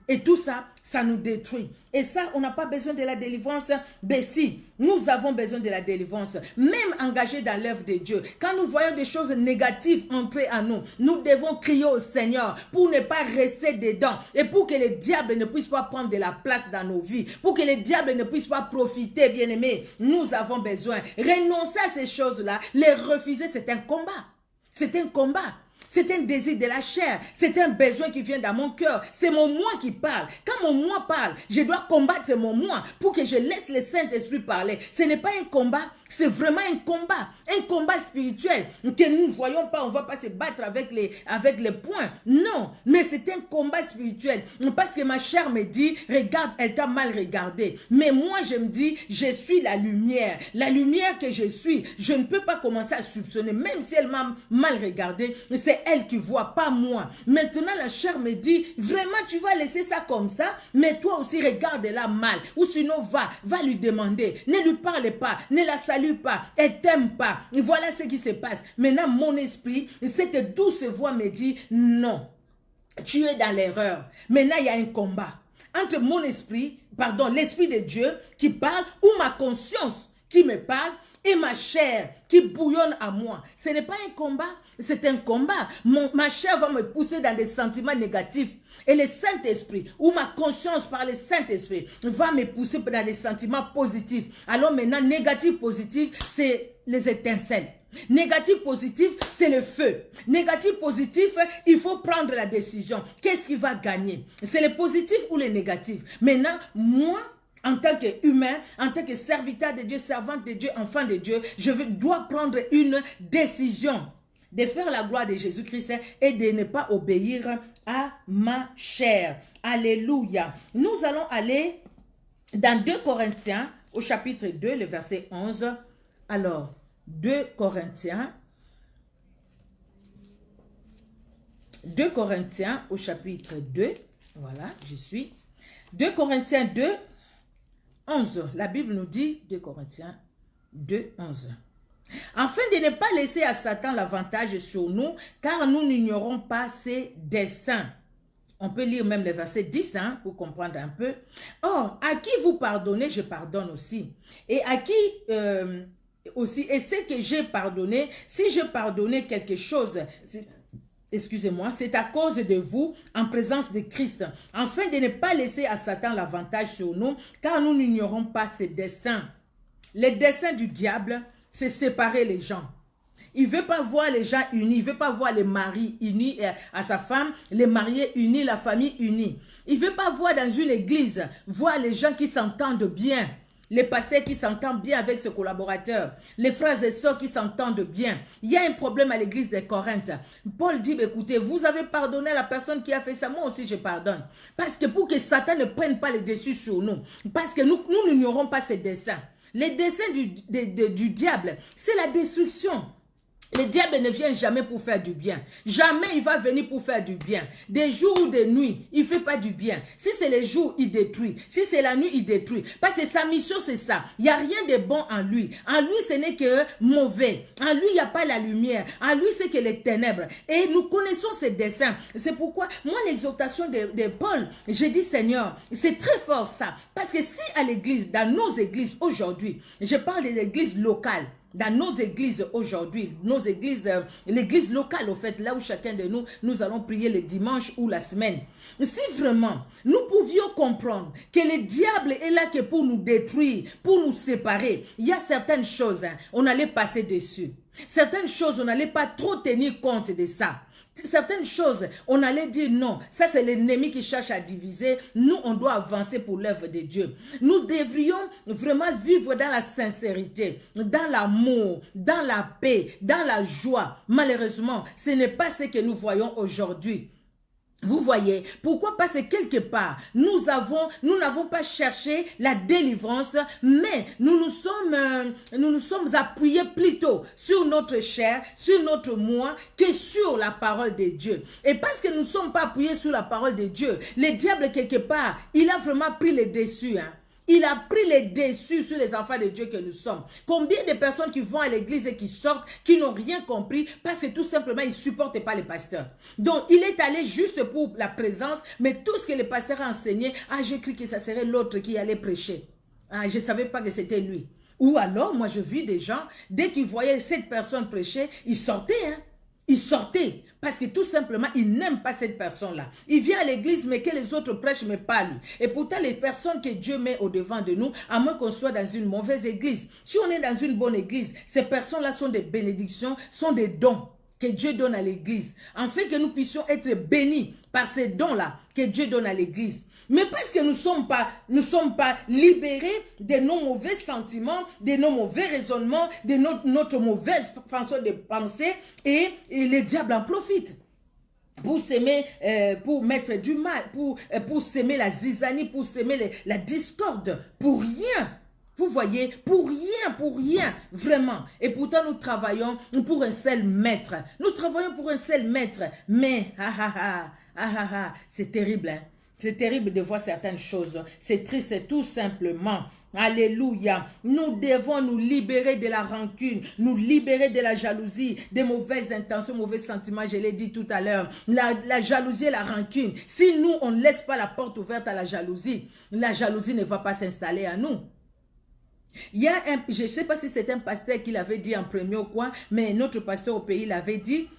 Et tout ça, ça nous détruit. Et ça, on n'a pas besoin de la délivrance. Mais si, nous avons besoin de la délivrance. Même engagés dans l'œuvre de Dieu. Quand nous voyons des choses négatives entrer en nous, nous devons crier au Seigneur pour ne pas rester dedans. Et pour que le diable ne puisse pas prendre de la place dans nos vies. Pour que le diable ne puisse pas profiter, bien-aimés. Nous avons besoin. Renoncer à ces choses-là, les refuser, c'est un combat. C'est un combat. C'est un désir de la chair. C'est un besoin qui vient dans mon cœur. C'est mon moi qui parle. Quand mon moi parle, je dois combattre mon moi pour que je laisse le Saint-Esprit parler. Ce n'est pas un combat. C'est vraiment un combat spirituel que nous ne voyons pas. On ne va pas se battre avec les poings. Non, mais c'est un combat spirituel. Parce que ma chair me dit, regarde, elle t'a mal regardé. Mais moi, je me dis, je suis la lumière. La lumière que je suis, je ne peux pas commencer à soupçonner. Même si elle m'a mal regardé, c'est elle qui voit, pas moi. Maintenant, la chair me dit, vraiment, tu vas laisser ça comme ça, mais toi aussi, regarde-la mal. Ou sinon, va lui demander. Ne lui parle pas, ne la salue pas, elle t'aime pas. Et voilà ce qui se passe. Maintenant, mon esprit, cette douce voix me dit, non, tu es dans l'erreur. Maintenant, il y a un combat entre mon esprit, pardon, l'esprit de Dieu qui parle, ou ma conscience qui me parle, et ma chair qui bouillonne à moi. Ce n'est pas un combat, c'est un combat. Ma chair va me pousser dans des sentiments négatifs. Et le Saint-Esprit, ou ma conscience par le Saint-Esprit, va me pousser dans des sentiments positifs. Alors maintenant, négatif, positif, c'est les étincelles. Négatif, positif, c'est le feu. Négatif, positif, il faut prendre la décision. Qu'est-ce qui va gagner? C'est le positif ou le négatif? Maintenant, moi, en tant qu'humain, en tant que serviteur de Dieu, servante de Dieu, enfant de Dieu, je dois prendre une décision de faire la gloire de Jésus-Christ et de ne pas obéir à ma chair. Alléluia. Nous allons aller dans 2 Corinthiens au chapitre 2, le verset 11. Alors, 2 Corinthiens au chapitre 2. Voilà, je suis. 2 Corinthiens 2, 11. La Bible nous dit, 2 Corinthiens 2, 11. Afin de ne pas laisser à Satan l'avantage sur nous, car nous n'ignorons pas ses desseins. On peut lire même le verset 10 hein, pour comprendre un peu. Or, à qui vous pardonnez, je pardonne aussi. Et à qui aussi, et ce que j'ai pardonné, si je pardonnais quelque chose, excusez-moi, c'est à cause de vous, en présence de Christ, afin de ne pas laisser à Satan l'avantage sur nous, car nous n'ignorons pas ses desseins. Les desseins du diable, c'est séparer les gens. Il ne veut pas voir les gens unis, il ne veut pas voir les maris unis à sa femme, les mariés unis, la famille unie. Il ne veut pas voir dans une église, voir les gens qui s'entendent bien. Les pasteurs qui s'entendent bien avec ses collaborateurs, les frères et sœurs qui s'entendent bien. Il y a un problème à l'église de Corinthe. Paul dit, écoutez, vous avez pardonné à la personne qui a fait ça, moi aussi je pardonne. Parce que pour que Satan ne prenne pas le dessus sur nous, parce que nous n'ignorons pas ses desseins. Les desseins du diable, c'est la destruction. Le diable ne vient jamais pour faire du bien. Jamais il va venir pour faire du bien. Des jours ou des nuits, il ne fait pas du bien. Si c'est les jours, il détruit. Si c'est la nuit, il détruit. Parce que sa mission, c'est ça. Il n'y a rien de bon en lui. En lui, ce n'est que mauvais. En lui, il n'y a pas la lumière. En lui, c'est que les ténèbres. Et nous connaissons ses desseins. C'est pourquoi, moi, l'exhortation de Paul, j'ai dit, Seigneur, c'est très fort ça. Parce que si à l'église, dans nos églises aujourd'hui, je parle des églises locales, dans nos églises aujourd'hui, nos églises, l'église locale au fait, là où chacun de nous, nous allons prier le dimanche ou la semaine. Si vraiment nous pouvions comprendre que le diable est là que pour nous détruire, pour nous séparer, il y a certaines choses, hein, on allait passer dessus. Certaines choses, on n'allait pas trop tenir compte de ça. Certaines choses, on allait dire non, ça c'est l'ennemi qui cherche à diviser, nous on doit avancer pour l'œuvre de Dieu. Nous devrions vraiment vivre dans la sincérité, dans l'amour, dans la paix, dans la joie. Malheureusement, ce n'est pas ce que nous voyons aujourd'hui. Vous voyez, pourquoi? Parce que quelque part, nous n'avons pas cherché la délivrance, mais nous nous sommes appuyés plutôt sur notre chair, sur notre moi, que sur la parole de Dieu. Et parce que nous ne sommes pas appuyés sur la parole de Dieu, le diable quelque part, il a vraiment pris le dessus, hein. Il a pris les dessus sur les enfants de Dieu que nous sommes. Combien de personnes qui vont à l'église et qui sortent, qui n'ont rien compris parce que tout simplement, ils ne supportent pas les pasteurs. Donc, il est allé juste pour la présence, mais tout ce que le pasteur a enseigné, j'ai cru que ça serait l'autre qui allait prêcher. Je ne savais pas que c'était lui. Ou alors, moi, je vis des gens, dès qu'ils voyaient cette personne prêcher, ils sortaient, hein. Il sortait parce que tout simplement, il n'aime pas cette personne-là. Il vient à l'église, mais que les autres prêchent, mais pas lui. Et pourtant, les personnes que Dieu met au-devant de nous, à moins qu'on soit dans une mauvaise église. Si on est dans une bonne église, ces personnes-là sont des bénédictions, sont des dons que Dieu donne à l'église. Afin que nous puissions être bénis par ces dons-là que Dieu donne à l'église. Mais parce que nous ne sommes pas libérés de nos mauvais sentiments, de nos mauvais raisonnements, de notre mauvaise façon de penser, et le diable en profite pour s'aimer, pour mettre du mal, pour s'aimer la zizanie, pour s'aimer la discorde, pour rien. Vous voyez, pour rien, vraiment. Et pourtant, nous travaillons pour un seul maître. Nous travaillons pour un seul maître. Mais, c'est terrible, hein. C'est terrible de voir certaines choses. C'est triste tout simplement. Alléluia. Nous devons nous libérer de la rancune, nous libérer de la jalousie, des mauvaises intentions, mauvais sentiments, je l'ai dit tout à l'heure. La jalousie et la rancune. Si nous, on ne laisse pas la porte ouverte à la jalousie ne va pas s'installer à nous. Il y a je ne sais pas si c'est un pasteur qui l'avait dit en premier ou quoi, mais notre pasteur au pays l'avait dit.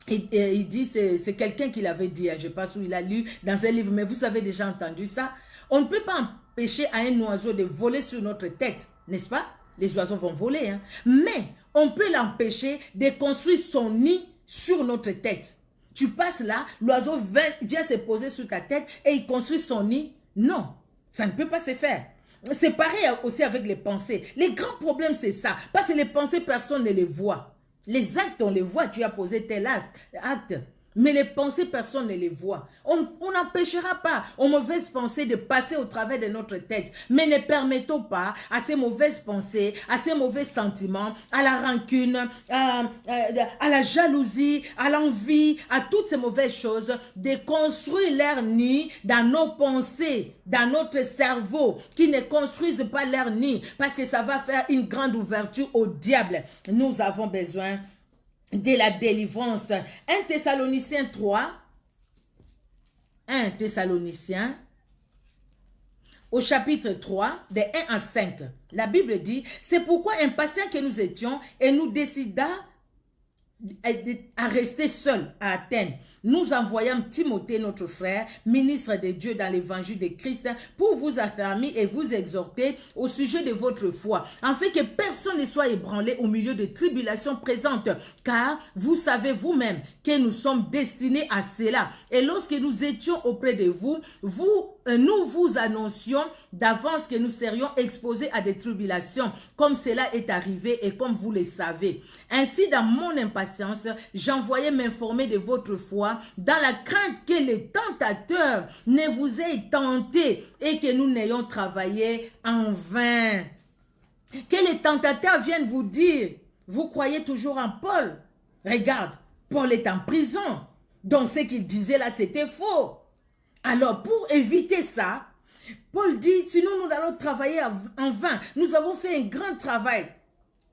Il dit, c'est quelqu'un qui l'avait dit, je ne sais pas où il a lu dans un livre, mais vous avez déjà entendu ça. On ne peut pas empêcher à un oiseau de voler sur notre tête, n'est-ce pas? Les oiseaux vont voler, hein? Mais on peut l'empêcher de construire son nid sur notre tête. Tu passes là, l'oiseau vient se poser sur ta tête et il construit son nid. Non, ça ne peut pas se faire. C'est pareil aussi avec les pensées. Les grands problèmes, c'est ça. Parce que les pensées, personne ne les voit. Les actes, on les voit, tu as posé tel acte. Mais les pensées, personne ne les voit. On n'empêchera pas aux mauvaises pensées de passer au travers de notre tête. Mais ne permettons pas à ces mauvaises pensées, à ces mauvais sentiments, à la rancune, à la jalousie, à l'envie, à toutes ces mauvaises choses, de construire leur nid dans nos pensées, dans notre cerveau, qui ne construisent pas leur nid, parce que ça va faire une grande ouverture au diable. Nous avons besoin de la délivrance. 1 Thessaloniciens 3, 1 Thessaloniciens, au chapitre 3, des 1 à 5. La Bible dit, c'est pourquoi impatients que nous étions et nous décida à rester seuls à Athènes. Nous envoyons Timothée, notre frère, ministre de Dieu dans l'évangile de Christ, pour vous affermir et vous exhorter au sujet de votre foi, afin que personne ne soit ébranlé au milieu des tribulations présentes, car vous savez vous-même que nous sommes destinés à cela. Et lorsque nous étions auprès de vous, nous vous annoncions d'avance que nous serions exposés à des tribulations, comme cela est arrivé et comme vous le savez. Ainsi, dans mon impatience, j'envoyais m'informer de votre foi, dans la crainte que les tentateurs ne vous aient tenté et que nous n'ayons travaillé en vain. Que les tentateurs viennent vous dire, vous croyez toujours en Paul? Regarde, Paul est en prison. Donc ce qu'il disait là, c'était faux. Alors pour éviter ça, Paul dit, sinon nous allons travailler en vain. Nous avons fait un grand travail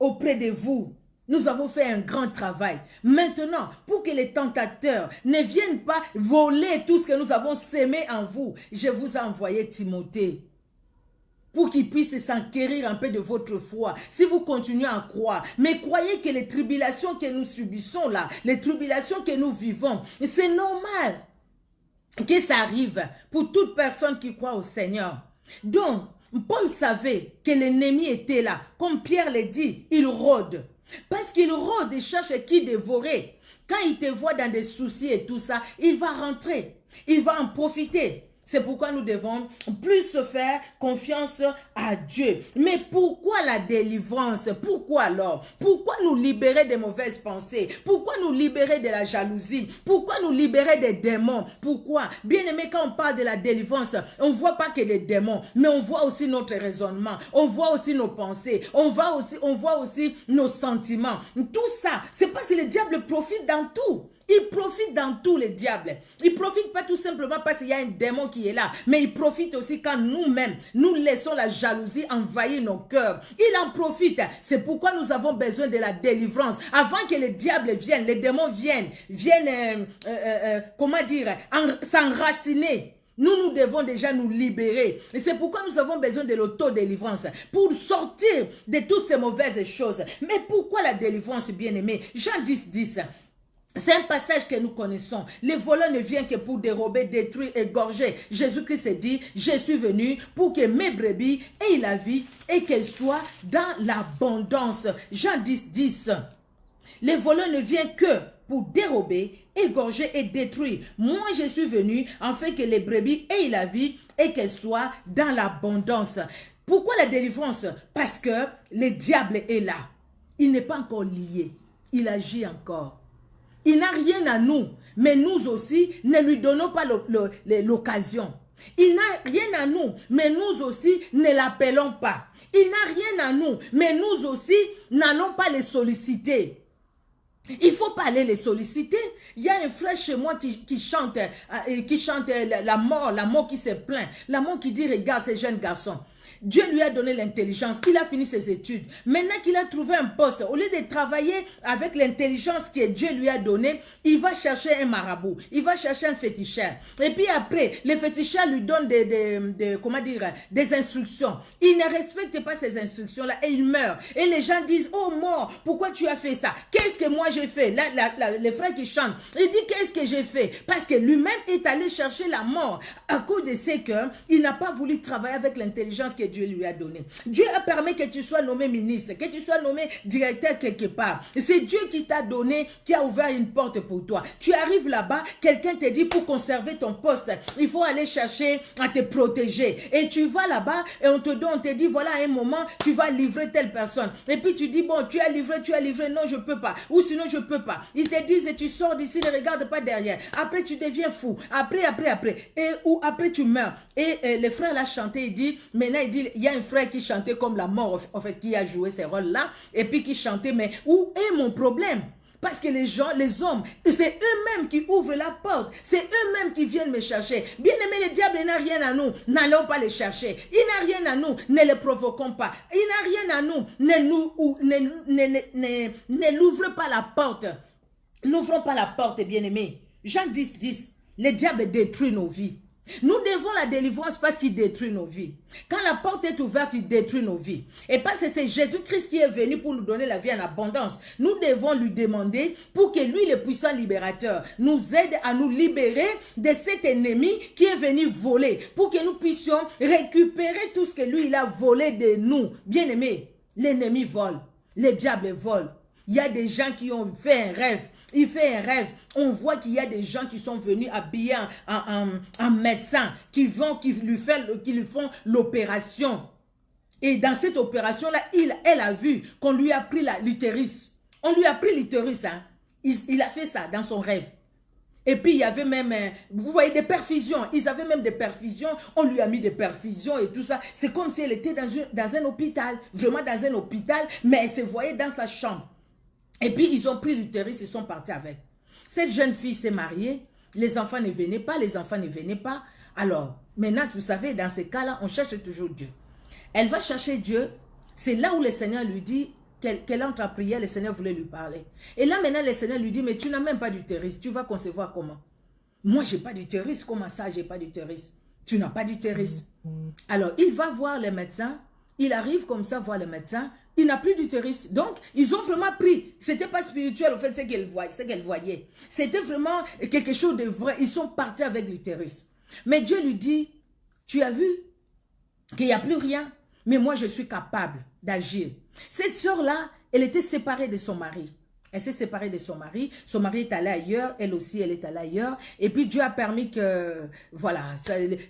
auprès de vous. Nous avons fait un grand travail. Maintenant, pour que les tentateurs ne viennent pas voler tout ce que nous avons sémé en vous, je vous ai envoyé Timothée pour qu'il puisse s'enquérir un peu de votre foi. Si vous continuez à croire, mais croyez que les tribulations que nous subissons là, les tribulations que nous vivons, c'est normal que ça arrive pour toute personne qui croit au Seigneur. Donc, Paul savait que l'ennemi était là. Comme Pierre l'a dit, il rôde. Parce qu'il rôde et cherche qui dévorer. Quand il te voit dans des soucis et tout ça, il va rentrer. Il va en profiter. C'est pourquoi nous devons plus se faire confiance à Dieu. Mais pourquoi la délivrance? Pourquoi alors? Pourquoi nous libérer des mauvaises pensées? Pourquoi nous libérer de la jalousie? Pourquoi nous libérer des démons? Pourquoi? Bien aimé, quand on parle de la délivrance, on ne voit pas que des démons, mais on voit aussi notre raisonnement, on voit aussi nos pensées, on voit aussi nos sentiments. Tout ça, c'est parce que le diable profite dans tout. Il profite dans tout, les diables. Il profite pas tout simplement parce qu'il y a un démon qui est là, mais il profite aussi quand nous-mêmes, nous laissons la jalousie envahir nos cœurs. Il en profite. C'est pourquoi nous avons besoin de la délivrance. Avant que les diables viennent, les démons viennent s'enraciner. Nous devons déjà nous libérer. Et c'est pourquoi nous avons besoin de l'auto-délivrance. Pour sortir de toutes ces mauvaises choses. Mais pourquoi la délivrance, bien-aimé? Jean 10, 10. C'est un passage que nous connaissons. Le voleur ne vient que pour dérober, détruire, égorger. Jésus-Christ dit, je suis venu pour que mes brebis aient la vie et qu'elles soient dans l'abondance. Jean 10, 10. Le voleur ne vient que pour dérober, égorger et détruire. Moi, je suis venu afin que les brebis aient la vie et qu'elles soient dans l'abondance. Pourquoi la délivrance? Parce que le diable est là. Il n'est pas encore lié. Il agit encore. Il n'a rien à nous, mais nous aussi, ne lui donnons pas l'occasion. Il n'a rien à nous, mais nous aussi, ne l'appelons pas. Il n'a rien à nous, mais nous aussi, n'allons pas les solliciter. Il ne faut pas aller les solliciter. Il y a un frère chez moi qui chante la mort qui se plaint. La mort qui dit, regarde ces jeunes garçons. Dieu lui a donné l'intelligence, il a fini ses études. Maintenant qu'il a trouvé un poste, au lieu de travailler avec l'intelligence que Dieu lui a donnée, il va chercher un marabout, il va chercher un féticheur. Et puis après, le féticheur lui donne des instructions. Il ne respecte pas ces instructions-là et il meurt. Et les gens disent, oh mort, pourquoi tu as fait ça? Qu'est-ce que moi j'ai fait? Les frères qui chantent, il dit, qu'est-ce que j'ai fait? Parce que lui-même est allé chercher la mort à cause de ce qu'il n'a pas voulu travailler avec l'intelligence que Dieu lui a donné. Dieu a permis que tu sois nommé ministre, que tu sois nommé directeur quelque part. C'est Dieu qui t'a donné, qui a ouvert une porte pour toi. Tu arrives là-bas, quelqu'un te dit pour conserver ton poste, il faut aller chercher à te protéger. Et tu vas là-bas et on te dit voilà à un moment, tu vas livrer telle personne. Et puis tu dis bon, tu as livré, non je peux pas. Ou sinon je peux pas. Ils te disent et tu sors d'ici, ne regarde pas derrière. Après tu deviens fou. Après. Ou après tu meurs. Et le frère l'a chanté, il dit, maintenant il dit, il y a un frère qui chantait comme la mort, en fait, qui a joué ces rôles-là, et puis qui chantait, mais où est mon problème? Parce que les gens, les hommes, c'est eux-mêmes qui ouvrent la porte. C'est eux-mêmes qui viennent me chercher. Bien aimé, le diable n'a rien à nous. N'allons pas les chercher. Il n'a rien à nous. Ne les provoquons pas. Il n'a rien à nous. Ne l'ouvrons pas la porte. N'ouvrons pas la porte, bien aimé. Jean 10, 10. Le diable détruit nos vies. Nous devons la délivrance parce qu'il détruit nos vies. Quand la porte est ouverte, il détruit nos vies. Et parce que c'est Jésus-Christ qui est venu pour nous donner la vie en abondance. Nous devons lui demander pour que lui, le puissant libérateur, nous aide à nous libérer de cet ennemi qui est venu voler. Pour que nous puissions récupérer tout ce que lui, il a volé de nous. Bien aimé, l'ennemi vole. Le diable vole. Il y a des gens qui ont fait un rêve. Il fait un rêve. On voit qu'il y a des gens qui sont venus habillés en médecin, qui lui font l'opération. Et dans cette opération-là, elle a vu qu'on lui a pris l'utérus. On lui a pris l'utérus. Hein. Il a fait ça dans son rêve. Et puis, il y avait même, vous voyez, des perfusions. Ils avaient même des perfusions. On lui a mis des perfusions et tout ça. C'est comme si elle était dans un hôpital. Vraiment dans un hôpital, mais elle se voyait dans sa chambre. Et puis, ils ont pris l'utérus et sont partis avec. Cette jeune fille s'est mariée. Les enfants ne venaient pas. Les enfants ne venaient pas. Alors, maintenant, vous savez, dans ces cas-là, on cherche toujours Dieu. Elle va chercher Dieu. C'est là où le Seigneur lui dit qu'elle entre à prière. Le Seigneur voulait lui parler. Et là, maintenant, le Seigneur lui dit, mais tu n'as même pas d'utérus. Tu vas concevoir comment? Moi, je n'ai pas d'utérus. Comment ça, je n'ai pas d'utérus? Tu n'as pas d'utérus. Alors, il va voir le médecin. Il arrive comme ça voir le médecin. Il n'a plus d'utérus. Donc, ils ont vraiment pris. Ce n'était pas spirituel, au fait, ce qu'elle voyait. C'était vraiment quelque chose de vrai. Ils sont partis avec l'utérus. Mais Dieu lui dit, tu as vu qu'il n'y a plus rien. Mais moi, je suis capable d'agir. Cette sœur-là, elle était séparée de son mari. Elle s'est séparée de son mari. Son mari est allé ailleurs. Elle aussi, elle est allée ailleurs. Et puis, Dieu a permis que, voilà,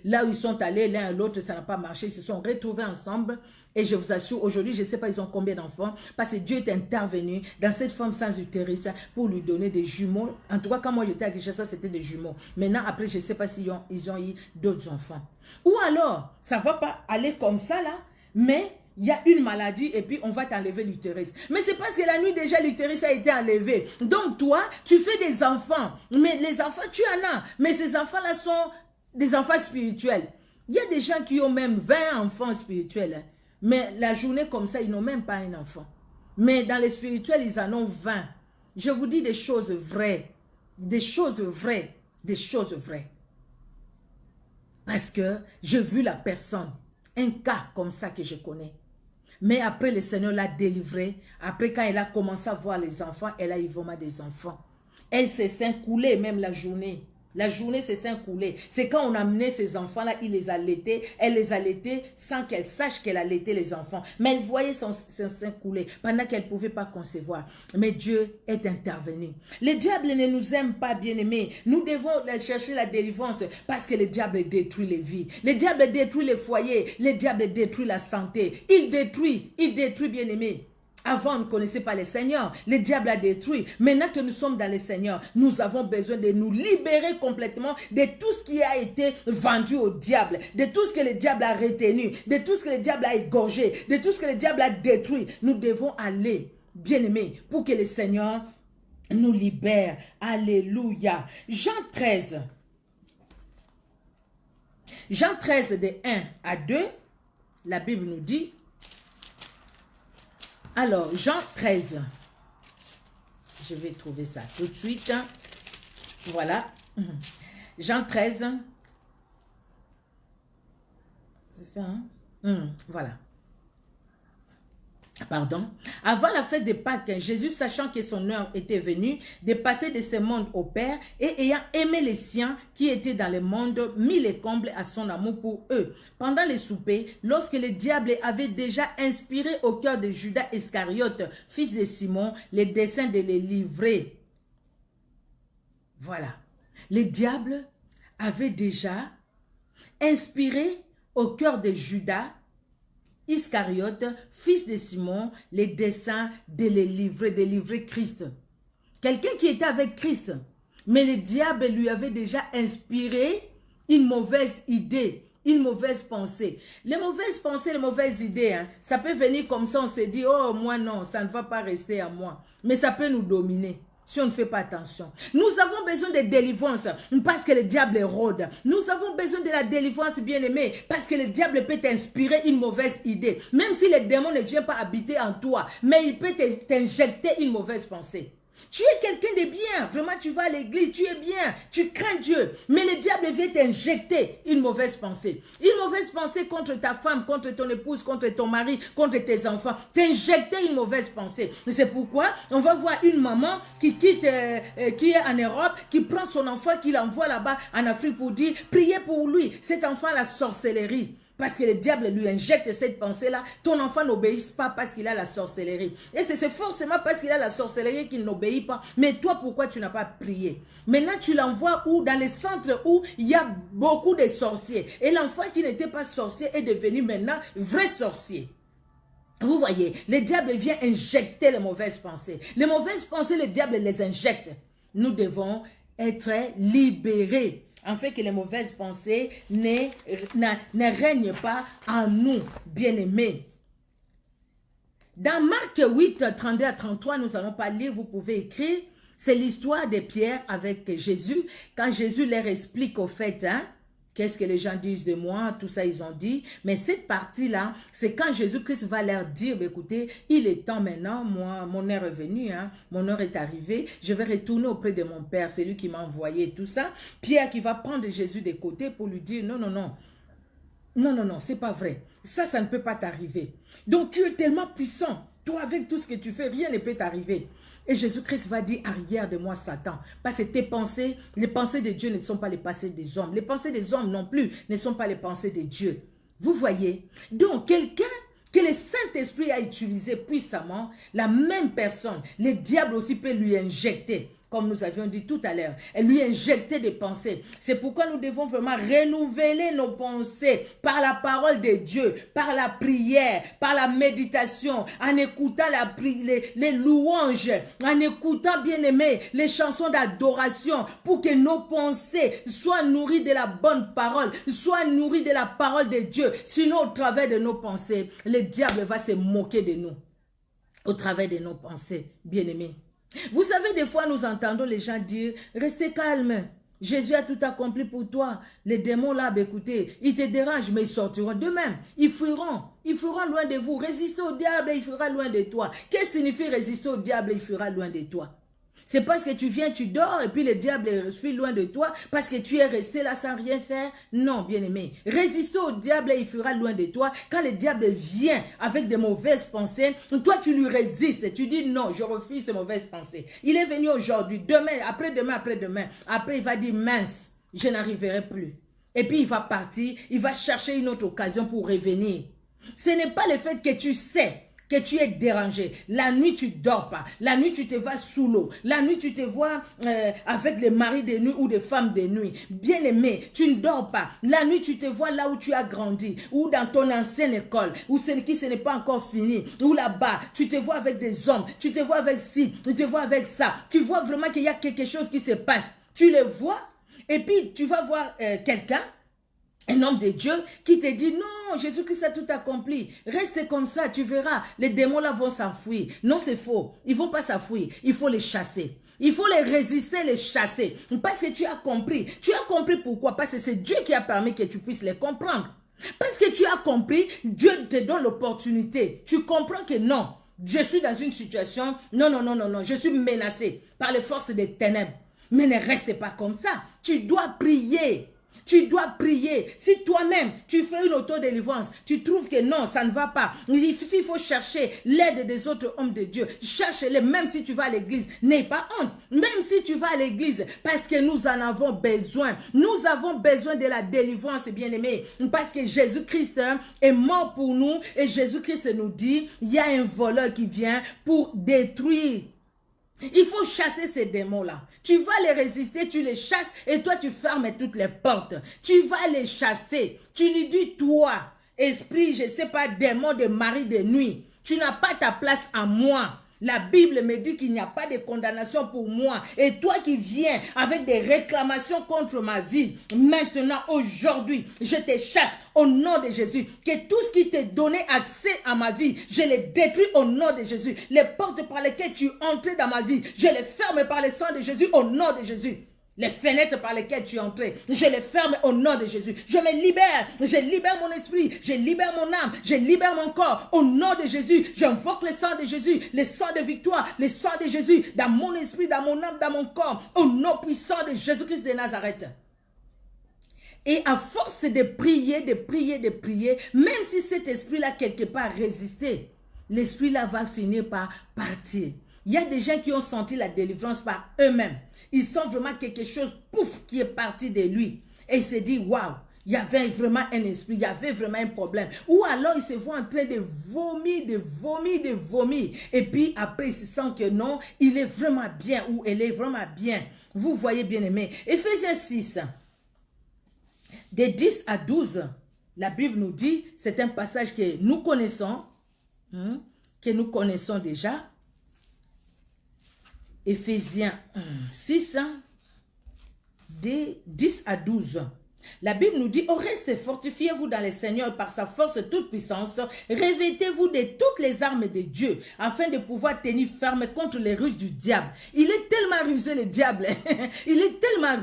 là où ils sont allés, l'un et l'autre, ça n'a pas marché. Ils se sont retrouvés ensemble. Et je vous assure, aujourd'hui, je ne sais pas, ils ont combien d'enfants. Parce que Dieu est intervenu dans cette femme sans utérus pour lui donner des jumeaux. En tout cas, quand moi j'étais à Kinshasa, c'était des jumeaux. Maintenant, après, je ne sais pas s'ils ont eu d'autres enfants. Ou alors, ça ne va pas aller comme ça, là, mais il y a une maladie et puis on va t'enlever l'utérus. Mais c'est parce que la nuit déjà, l'utérus a été enlevé. Donc toi, tu fais des enfants. Mais les enfants, tu en as. Mais ces enfants-là sont des enfants spirituels. Il y a des gens qui ont même 20 enfants spirituels. Mais la journée comme ça, ils n'ont même pas un enfant. Mais dans les spirituels, ils en ont 20. Je vous dis des choses vraies. Des choses vraies. Des choses vraies. Parce que j'ai vu la personne. Un cas comme ça que je connais. Mais après, le Seigneur l'a délivrée. Après, quand elle a commencé à voir les enfants, elle a eu vraiment des enfants. Elle s'est s'écoulée même la journée. La journée s'est s'écoulée. C'est quand on a amené ces enfants-là, il les a allaités. Elle les a allaités sans qu'elle sache qu'elle allaitait les enfants. Mais elle voyait son sein couler pendant qu'elle ne pouvait pas concevoir. Mais Dieu est intervenu. Le diable ne nous aime pas, bien-aimés. Nous devons chercher la délivrance parce que le diable détruit les vies. Le diable détruit les foyers. Le diable détruit la santé. Il détruit, bien-aimés. Avant, on ne connaissait pas le Seigneur. Le diable a détruit. Maintenant que nous sommes dans le Seigneur, nous avons besoin de nous libérer complètement de tout ce qui a été vendu au diable, de tout ce que le diable a retenu, de tout ce que le diable a égorgé, de tout ce que le diable a détruit. Nous devons aller, bien-aimés, pour que le Seigneur nous libère. Alléluia. Jean 13. Jean 13 de 1 à 2, la Bible nous dit, alors, Jean 13, je vais trouver ça tout de suite, voilà, Jean 13, c'est ça, hein? Voilà. Pardon. Avant la fête de Pâques, Jésus, sachant que son heure était venue de passer de ce monde au Père et ayant aimé les siens qui étaient dans le monde, mit les combles à son amour pour eux. Pendant le souper, lorsque le diable avait déjà inspiré au cœur de Judas Iscariote, fils de Simon, le dessein de les livrer. Voilà. Le diable avait déjà inspiré au cœur de Judas Iscariote, fils de Simon, les desseins de les livrer, de livrer Christ. Quelqu'un qui était avec Christ, mais le diable lui avait déjà inspiré une mauvaise idée, une mauvaise pensée. Les mauvaises pensées, les mauvaises idées, hein, ça peut venir comme ça, on se dit, oh moi non, ça ne va pas rester à moi. Mais ça peut nous dominer. Si on ne fait pas attention. Nous avons besoin de délivrance parce que le diable rôde. Nous avons besoin de la délivrance, bien-aimé, parce que le diable peut t'inspirer une mauvaise idée. Même si le démon ne vient pas habiter en toi, mais il peut t'injecter une mauvaise pensée. Tu es quelqu'un de bien, vraiment tu vas à l'église, tu es bien, tu crains Dieu. Mais le diable vient t'injecter une mauvaise pensée. Une mauvaise pensée contre ta femme, contre ton épouse, contre ton mari, contre tes enfants. T'injecter une mauvaise pensée. C'est pourquoi on va voir une maman qui quitte, qui est en Europe, qui prend son enfant, qui l'envoie là-bas en Afrique pour dire, priez pour lui. Cet enfant a la sorcellerie. Parce que le diable lui injecte cette pensée-là, ton enfant n'obéit pas parce qu'il a la sorcellerie. Et c'est forcément parce qu'il a la sorcellerie qu'il n'obéit pas. Mais toi, pourquoi tu n'as pas prié? Maintenant, tu l'envoies où? Dans les centres où il y a beaucoup de sorciers. Et l'enfant qui n'était pas sorcier est devenu maintenant vrai sorcier. Vous voyez, le diable vient injecter les mauvaises pensées. Les mauvaises pensées, le diable les injecte. Nous devons être libérés, en fait que les mauvaises pensées ne règnent pas en nous, bien-aimés. Dans Marc 8, 32 à 33, nous n'allons pas lire, vous pouvez écrire. C'est l'histoire de Pierre avec Jésus. Quand Jésus leur explique au fait, qu'est-ce que les gens disent de moi, tout ça ils ont dit. Mais cette partie-là, c'est quand Jésus-Christ va leur dire, écoutez, il est temps maintenant, moi, mon heure est venue, mon heure est arrivée, je vais retourner auprès de mon Père, c'est lui qui m'a envoyé, tout ça. Pierre qui va prendre Jésus de côté pour lui dire, non, non, non, non, non, non, c'est pas vrai. Ça ne peut pas t'arriver. Donc tu es tellement puissant, toi avec tout ce que tu fais, rien ne peut t'arriver. Et Jésus-Christ va dire, arrière de moi, Satan. Parce que tes pensées, les pensées de Dieu ne sont pas les pensées des hommes. Les pensées des hommes non plus ne sont pas les pensées de Dieu. Vous voyez? Donc, quelqu'un que le Saint-Esprit a utilisé puissamment, la même personne, le diable aussi peut lui injecter. Comme nous avions dit tout à l'heure, elle lui injectait des pensées. C'est pourquoi nous devons vraiment renouveler nos pensées par la parole de Dieu, par la prière, par la méditation, en écoutant les louanges, en écoutant, bien aimé, les chansons d'adoration, pour que nos pensées soient nourries de la bonne parole, soient nourries de la parole de Dieu. Sinon, au travers de nos pensées, le diable va se moquer de nous. Au travers de nos pensées, bien aimés. Vous savez, des fois, nous entendons les gens dire, restez calme, Jésus a tout accompli pour toi. Les démons là, écoutez, ils te dérangent, mais ils sortiront d'eux-mêmes. Ils fuiront loin de vous. Résistez au diable et il fuira loin de toi. Qu'est-ce que signifie résister au diable et il fuira loin de toi? C'est parce que tu viens, tu dors et puis le diable fuit loin de toi parce que tu es resté là sans rien faire? Non, bien-aimé. Résister au diable et il fuira loin de toi. Quand le diable vient avec de mauvaises pensées, toi tu lui résistes. Tu dis non, je refuse ces mauvaises pensées. Il est venu aujourd'hui, demain, après-demain, après-demain. Après, il va dire mince, je n'arriverai plus. Et puis il va partir, il va chercher une autre occasion pour revenir. Ce n'est pas le fait que tu sais que tu es dérangé. La nuit, tu ne dors pas. La nuit, tu te vas sous l'eau. La nuit, tu te vois avec les maris de nuit ou des femmes de nuit. Bien aimé, tu ne dors pas. La nuit, tu te vois là où tu as grandi, ou dans ton ancienne école, ou ce n'est pas encore fini, ou là-bas, tu te vois avec des hommes, tu te vois avec ci, tu te vois avec ça. Tu vois vraiment qu'il y a quelque chose qui se passe. Tu le vois, et puis tu vas voir quelqu'un, un homme de Dieu qui te dit non, Jésus-Christ a tout accompli. Reste comme ça, tu verras. Les démons là vont s'enfuir. Non, c'est faux. Ils ne vont pas s'enfuir. Il faut les chasser. Il faut les résister, les chasser. Parce que tu as compris. Tu as compris pourquoi? Parce que c'est Dieu qui a permis que tu puisses les comprendre. Parce que tu as compris, Dieu te donne l'opportunité. Tu comprends que non, je suis dans une situation, non, je suis menacé par les forces des ténèbres. Mais ne reste pas comme ça. Tu dois prier. Tu dois prier. Si toi-même, tu fais une autodélivrance, tu trouves que non, ça ne va pas. Il faut chercher l'aide des autres hommes de Dieu. Cherche-les, même si tu vas à l'église. N'aie pas honte. Même si tu vas à l'église, parce que nous en avons besoin. Nous avons besoin de la délivrance, bien-aimés. Parce que Jésus-Christ est mort pour nous. Et Jésus-Christ nous dit, il y a un voleur qui vient pour détruire. Il faut chasser ces démons-là. Tu vas les résister, tu les chasses et toi tu fermes toutes les portes. Tu vas les chasser. Tu lui dis, toi, esprit, je ne sais pas, démon de mari de nuit, tu n'as pas ta place en moi. La Bible me dit qu'il n'y a pas de condamnation pour moi. Et toi qui viens avec des réclamations contre ma vie, maintenant, aujourd'hui, je te chasse au nom de Jésus. Que tout ce qui t'a donné accès à ma vie, je les détruis au nom de Jésus. Les portes par lesquelles tu es entré dans ma vie, je les ferme par le sang de Jésus au nom de Jésus. Les fenêtres par lesquelles tu es entré, je les ferme au nom de Jésus. Je me libère. Je libère mon esprit. Je libère mon âme. Je libère mon corps. Au nom de Jésus, j'invoque le sang de Jésus, le sang de victoire, le sang de Jésus dans mon esprit, dans mon âme, dans mon corps. Au nom puissant de Jésus-Christ de Nazareth. Et à force de prier, même si cet esprit-là quelque part résisté, l'esprit-là va finir par partir. Il y a des gens qui ont senti la délivrance par eux-mêmes. Ils sentent vraiment quelque chose, pouf, qui est parti de lui. Et il se dit, waouh, il y avait vraiment un esprit, il y avait vraiment un problème. Ou alors il se voit en train de vomir. Et puis après, il se sent que non, il est vraiment bien ou elle est vraiment bien. Vous voyez, bien aimé. Éphésiens 6, de 10 à 12, la Bible nous dit, c'est un passage que nous connaissons déjà. Éphésiens 6, de 10 à 12. La Bible nous dit, au reste, fortifiez-vous dans le Seigneur par sa force toute puissance, revêtez-vous de toutes les armes de Dieu, afin de pouvoir tenir ferme contre les ruses du diable. Il est tellement rusé, le diable. Il est tellement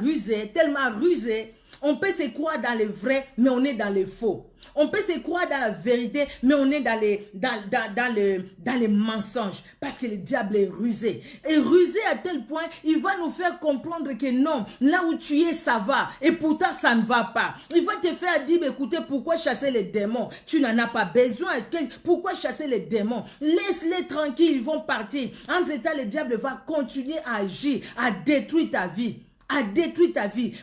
rusé. On peut se croire dans le vrai, mais on est dans le faux. On peut se croire dans la vérité, mais on est dans les mensonges. Parce que le diable est rusé. Et rusé à tel point, il va nous faire comprendre que non, là où tu es, ça va. Et pourtant, ça ne va pas. Il va te faire dire, écoutez, pourquoi chasser les démons? Tu n'en as pas besoin. Pourquoi chasser les démons? Laisse-les tranquilles, ils vont partir. Entre-temps, le diable va continuer à agir, à détruire ta vie.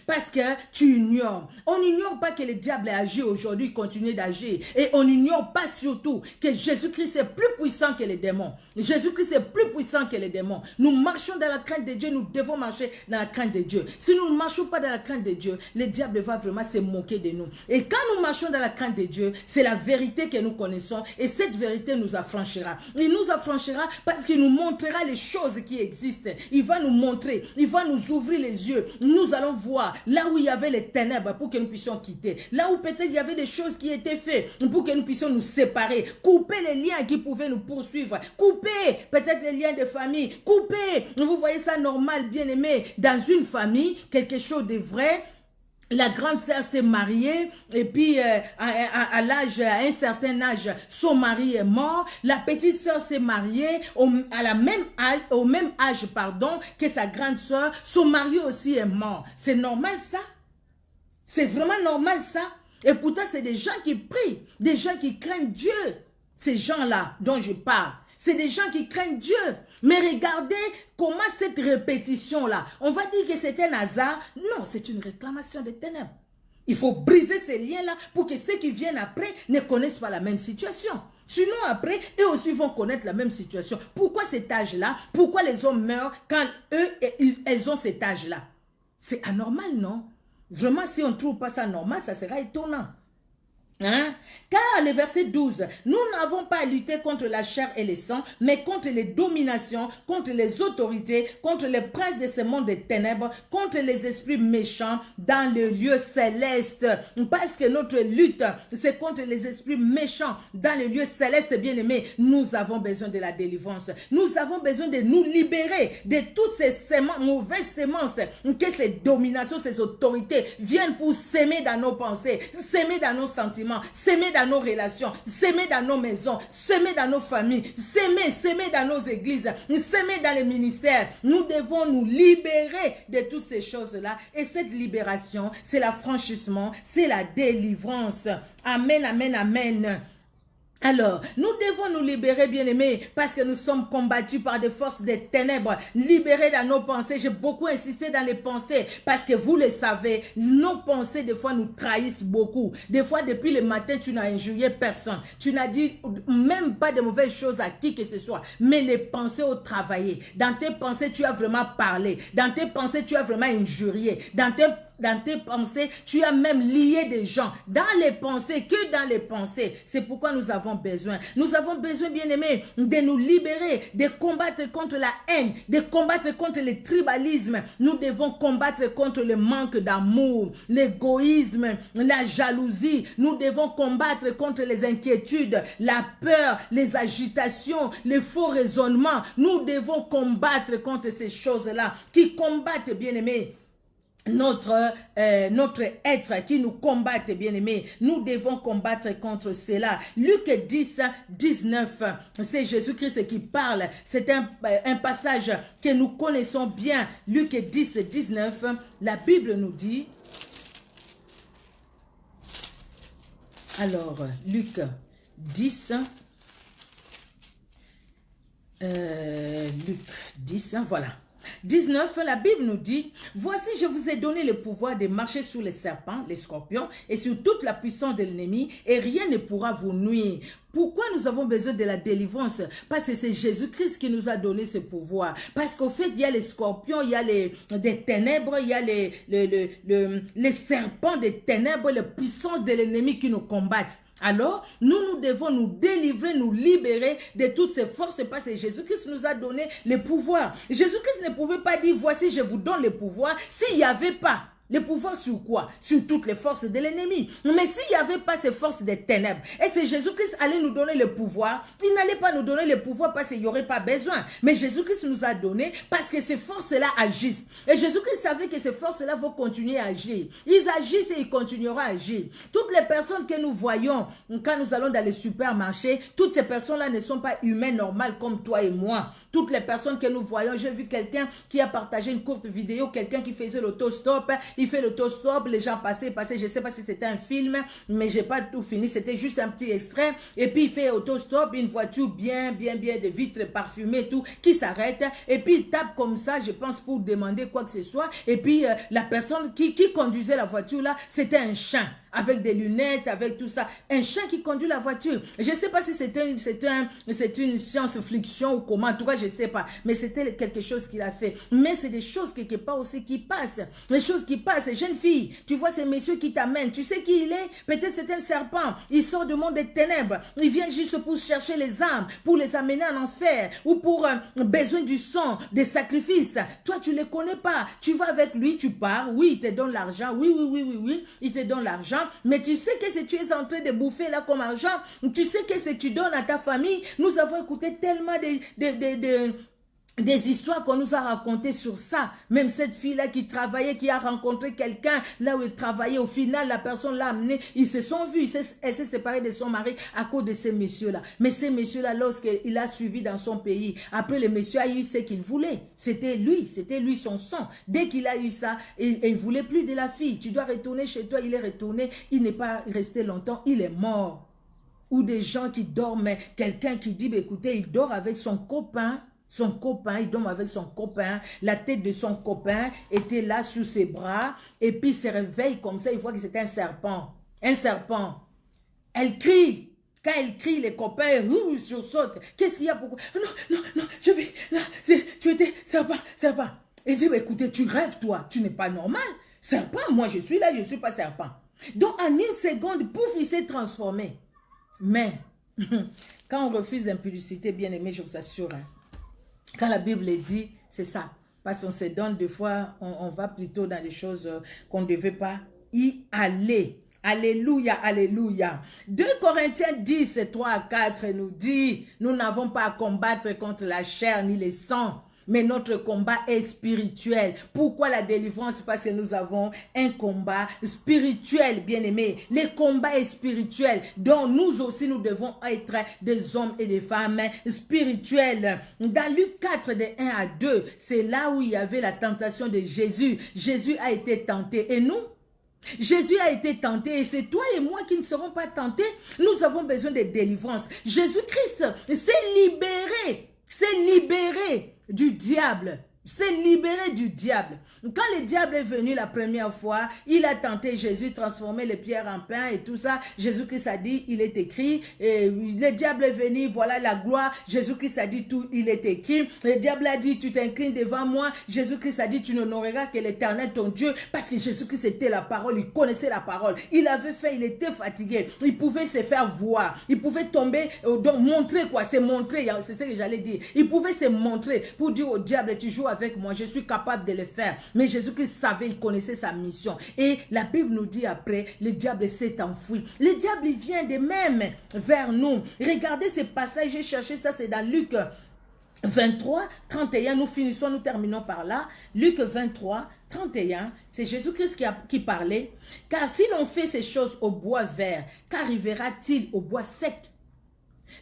Parce que tu ignores. On n'ignore pas que le diable a agi aujourd'hui, continue d'agir. Et on n'ignore pas surtout que Jésus-Christ est plus puissant que les démons. Jésus-Christ est plus puissant que les démons. Nous marchons dans la crainte de Dieu, nous devons marcher dans la crainte de Dieu. Si nous ne marchons pas dans la crainte de Dieu, le diable va vraiment se moquer de nous. Et quand nous marchons dans la crainte de Dieu, c'est la vérité que nous connaissons et cette vérité nous affranchira. Il nous affranchira parce qu'il nous montrera les choses qui existent. Il va nous montrer, il va nous ouvrir les yeux. Nous allons voir là où il y avait les ténèbres pour que nous puissions quitter. Là où peut-être il y avait des choses qui étaient faites pour que nous puissions nous séparer. Couper les liens qui pouvaient nous poursuivre. Couper peut-être les liens de famille. Couper. Vous voyez ça normal, bien aimé. Dans une famille, quelque chose de vrai. La grande sœur s'est mariée et puis à un certain âge, son mari est mort. La petite sœur s'est mariée au même âge que sa grande sœur. Son mari aussi est mort. C'est normal ça? C'est vraiment normal ça? Et pourtant, c'est des gens qui prient, des gens qui craignent Dieu. Ces gens-là dont je parle. C'est des gens qui craignent Dieu. Mais regardez comment cette répétition-là, on va dire que c'est un hasard. Non, c'est une réclamation des ténèbres. Il faut briser ces liens-là pour que ceux qui viennent après ne connaissent pas la même situation. Sinon, après, eux aussi vont connaître la même situation. Pourquoi cet âge-là? Pourquoi les hommes meurent quand elles ont cet âge-là? C'est anormal, non? Vraiment, si on ne trouve pas ça normal, ça sera étonnant. Hein? Car le verset 12, nous n'avons pas à lutter contre la chair et le sang, mais contre les dominations, contre les autorités, contre les princes de ce monde des ténèbres, contre les esprits méchants dans le lieu céleste. Parce que notre lutte, c'est contre les esprits méchants dans le lieu céleste, bien aimé. Nous avons besoin de la délivrance. Nous avons besoin de nous libérer de toutes ces mauvaises semences que ces dominations, ces autorités viennent pour s'aimer dans nos pensées, s'aimer dans nos sentiments, s'aimer dans nos relations, s'aimer dans nos maisons, s'aimer dans nos familles, s'aimer dans nos églises, s'aimer dans les ministères. Nous devons nous libérer de toutes ces choses-là. Et cette libération, c'est l'affranchissement, c'est la délivrance. Amen, amen, amen. Alors, nous devons nous libérer, bien-aimés, parce que nous sommes combattus par des forces des ténèbres, libérés dans nos pensées. J'ai beaucoup insisté dans les pensées, parce que vous le savez, nos pensées, des fois, nous trahissent beaucoup. Des fois, depuis le matin, tu n'as injurié personne. Tu n'as dit même pas de mauvaises choses à qui que ce soit. Mais les pensées ont travaillé. Dans tes pensées, tu as vraiment parlé. Dans tes pensées, tu as vraiment injurié. Dans tes pensées, tu as même lié des gens. Dans les pensées, que dans les pensées. C'est pourquoi nous avons besoin. Nous avons besoin, bien-aimés, de nous libérer, de combattre contre la haine, de combattre contre le tribalisme. Nous devons combattre contre le manque d'amour, l'égoïsme, la jalousie. Nous devons combattre contre les inquiétudes, la peur, les agitations, les faux raisonnements. Nous devons combattre contre ces choses-là qui combattent, bien-aimés, notre être qui nous combattent, bien-aimés. Nous devons combattre contre cela. Luc 10, 19, c'est Jésus-Christ qui parle. C'est un passage que nous connaissons bien. Luc 10, 19, la Bible nous dit... Alors, Luc 10, Luc 10, voilà. 19, la Bible nous dit, « Voici, je vous ai donné le pouvoir de marcher sur les serpents, les scorpions et sur toute la puissance de l'ennemi et rien ne pourra vous nuire. » Pourquoi nous avons besoin de la délivrance? Parce que c'est Jésus-Christ qui nous a donné ce pouvoir. Parce qu'au fait, il y a les scorpions, il y a des ténèbres, il y a les serpents des ténèbres, les puissances de l'ennemi qui nous combattent. Alors, nous devons nous délivrer, nous libérer de toutes ces forces parce que Jésus-Christ nous a donné le pouvoir. Jésus-Christ ne pouvait pas dire, voici, je vous donne le pouvoir, s'il n'y avait pas. Le pouvoir sur quoi? Sur toutes les forces de l'ennemi. Mais s'il n'y avait pas ces forces des ténèbres, et si Jésus-Christ allait nous donner le pouvoir, il n'allait pas nous donner le pouvoir parce qu'il n'y aurait pas besoin. Mais Jésus-Christ nous a donné parce que ces forces-là agissent. Et Jésus-Christ savait que ces forces-là vont continuer à agir. Ils agissent et ils continueront à agir. Toutes les personnes que nous voyons quand nous allons dans les supermarchés, toutes ces personnes-là ne sont pas humaines normales comme toi et moi. Toutes les personnes que nous voyons, j'ai vu quelqu'un qui a partagé une courte vidéo, quelqu'un qui faisait l'autostop, il fait l'autostop, les gens passaient, je ne sais pas si c'était un film, mais je n'ai pas tout fini, c'était juste un petit extrait, et puis il fait autostop, une voiture bien, de vitres parfumées, tout, qui s'arrête, et puis il tape comme ça, je pense pour demander quoi que ce soit, et puis la personne qui conduisait la voiture là, c'était un chien. Avec des lunettes, avec tout ça. Un chien qui conduit la voiture. Je ne sais pas si c'est une science-fiction ou comment. En tout cas, je ne sais pas. Mais c'était quelque chose qu'il a fait. Mais c'est des choses quelque part aussi qui passent. Les choses qui passent. Jeune fille, tu vois ces messieurs qui t'amènent. Tu sais qui il est? Peut-être c'est un serpent. Il sort du monde des ténèbres. Il vient juste pour chercher les âmes, pour les amener en enfer, ou pour besoin du sang, des sacrifices. Toi, tu ne les connais pas. Tu vas avec lui, tu pars. Oui, il te donne l'argent. Oui. Il te donne l'argent. Mais tu sais que si tu es en train de bouffer là comme argent, tu sais que si tu donnes à ta famille, nous avons écouté tellement des histoires qu'on nous a racontées sur ça. Même cette fille-là qui travaillait, qui a rencontré quelqu'un, là où elle travaillait, au final, la personne l'a amenée, ils se sont vus, elle s'est séparée de son mari à cause de ces messieurs-là. Mais ces messieurs-là, lorsqu'il a suivi dans son pays, après le monsieur a eu ce qu'il voulait. C'était lui son sang. Dès qu'il a eu ça, il ne voulait plus de la fille. Tu dois retourner chez toi, il est retourné, il n'est pas resté longtemps, il est mort. Ou des gens qui dorment, quelqu'un qui dit, écoutez, il dort avec son copain, il dorme avec son copain, la tête de son copain était là sur ses bras, et puis il se réveille comme ça, il voit que c'était un serpent. Un serpent. Elle crie. Quand elle crie, les copains sursautent. Qu'est-ce qu'il y a? Pourquoi? Non, je vais, là, tu étais serpent. Et dit, écoutez, tu rêves toi, tu n'es pas normal. Serpent, moi je suis là, je ne suis pas serpent. Donc en une seconde, pouf, il s'est transformé. Mais, quand on refuse l'impudicité, bien aimé, je vous assure, quand la Bible dit, c'est ça. Parce qu'on se donne des fois, on va plutôt dans des choses qu'on ne devait pas y aller. Alléluia, alléluia. 2 Corinthiens 10, 3 à 4 nous dit, nous n'avons pas à combattre contre la chair ni le sang, mais notre combat est spirituel. Pourquoi la délivrance? Parce que nous avons un combat spirituel, bien-aimé. Le combat est spirituel. Donc nous aussi, nous devons être des hommes et des femmes spirituels. Dans Luc 4, de 1 à 2, c'est là où il y avait la tentation de Jésus. Jésus a été tenté. Et nous? Jésus a été tenté et c'est toi et moi qui ne serons pas tentés. Nous avons besoin de délivrance. Jésus-Christ s'est libéré du diable. C'est libéré du diable. Quand le diable est venu la première fois, il a tenté Jésus, transformer les pierres en pain et tout ça. Jésus-Christ a dit, il est écrit. Et le diable est venu, voilà la gloire. Jésus-Christ a dit tout, il est écrit. Le diable a dit, tu t'inclines devant moi. Jésus-Christ a dit, tu n'honoreras que l'Éternel ton Dieu. Parce que Jésus-Christ était la parole, il connaissait la parole. Il avait fait, il était fatigué. Il pouvait se faire voir. Il pouvait tomber, donc montrer quoi, c'est montrer, c'est ce que j'allais dire. Il pouvait se montrer pour dire au diable, tu joues avec moi, je suis capable de le faire. Mais Jésus-Christ savait, il connaissait sa mission. Et la Bible nous dit après, le diable s'est enfui. Le diable, il vient de même vers nous. Regardez ce passage, j'ai cherché ça, c'est dans Luc 23, 31, nous finissons, nous terminons par là. Luc 23, 31, c'est Jésus-Christ qui parlait. Car si l'on fait ces choses au bois vert, qu'arrivera-t-il au bois sec?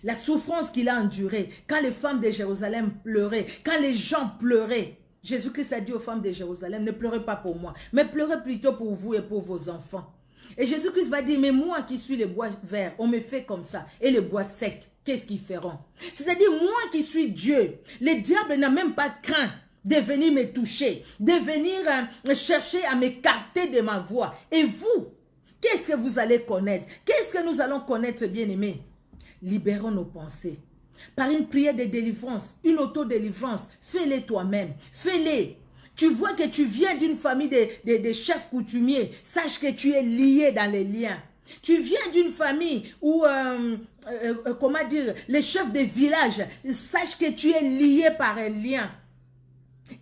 La souffrance qu'il a endurée, quand les femmes de Jérusalem pleuraient, quand les gens pleuraient, Jésus-Christ a dit aux femmes de Jérusalem, ne pleurez pas pour moi, mais pleurez plutôt pour vous et pour vos enfants. Et Jésus-Christ va dire, mais moi qui suis le bois vert, on me fait comme ça. Et le bois sec, qu'est-ce qu'ils feront? C'est-à-dire, moi qui suis Dieu, le diable n'a même pas craint de venir me toucher, de venir chercher à m'écarter de ma voix. Et vous, qu'est-ce que vous allez connaître? Qu'est-ce que nous allons connaître, bien-aimés? Libérons nos pensées. Par une prière de délivrance, une autodélivrance, fais-les toi-même, fais-les. Tu vois que tu viens d'une famille de chefs coutumiers, sache que tu es lié dans les liens. Tu viens d'une famille où, comment dire, les chefs de village, sache que tu es lié par un lien.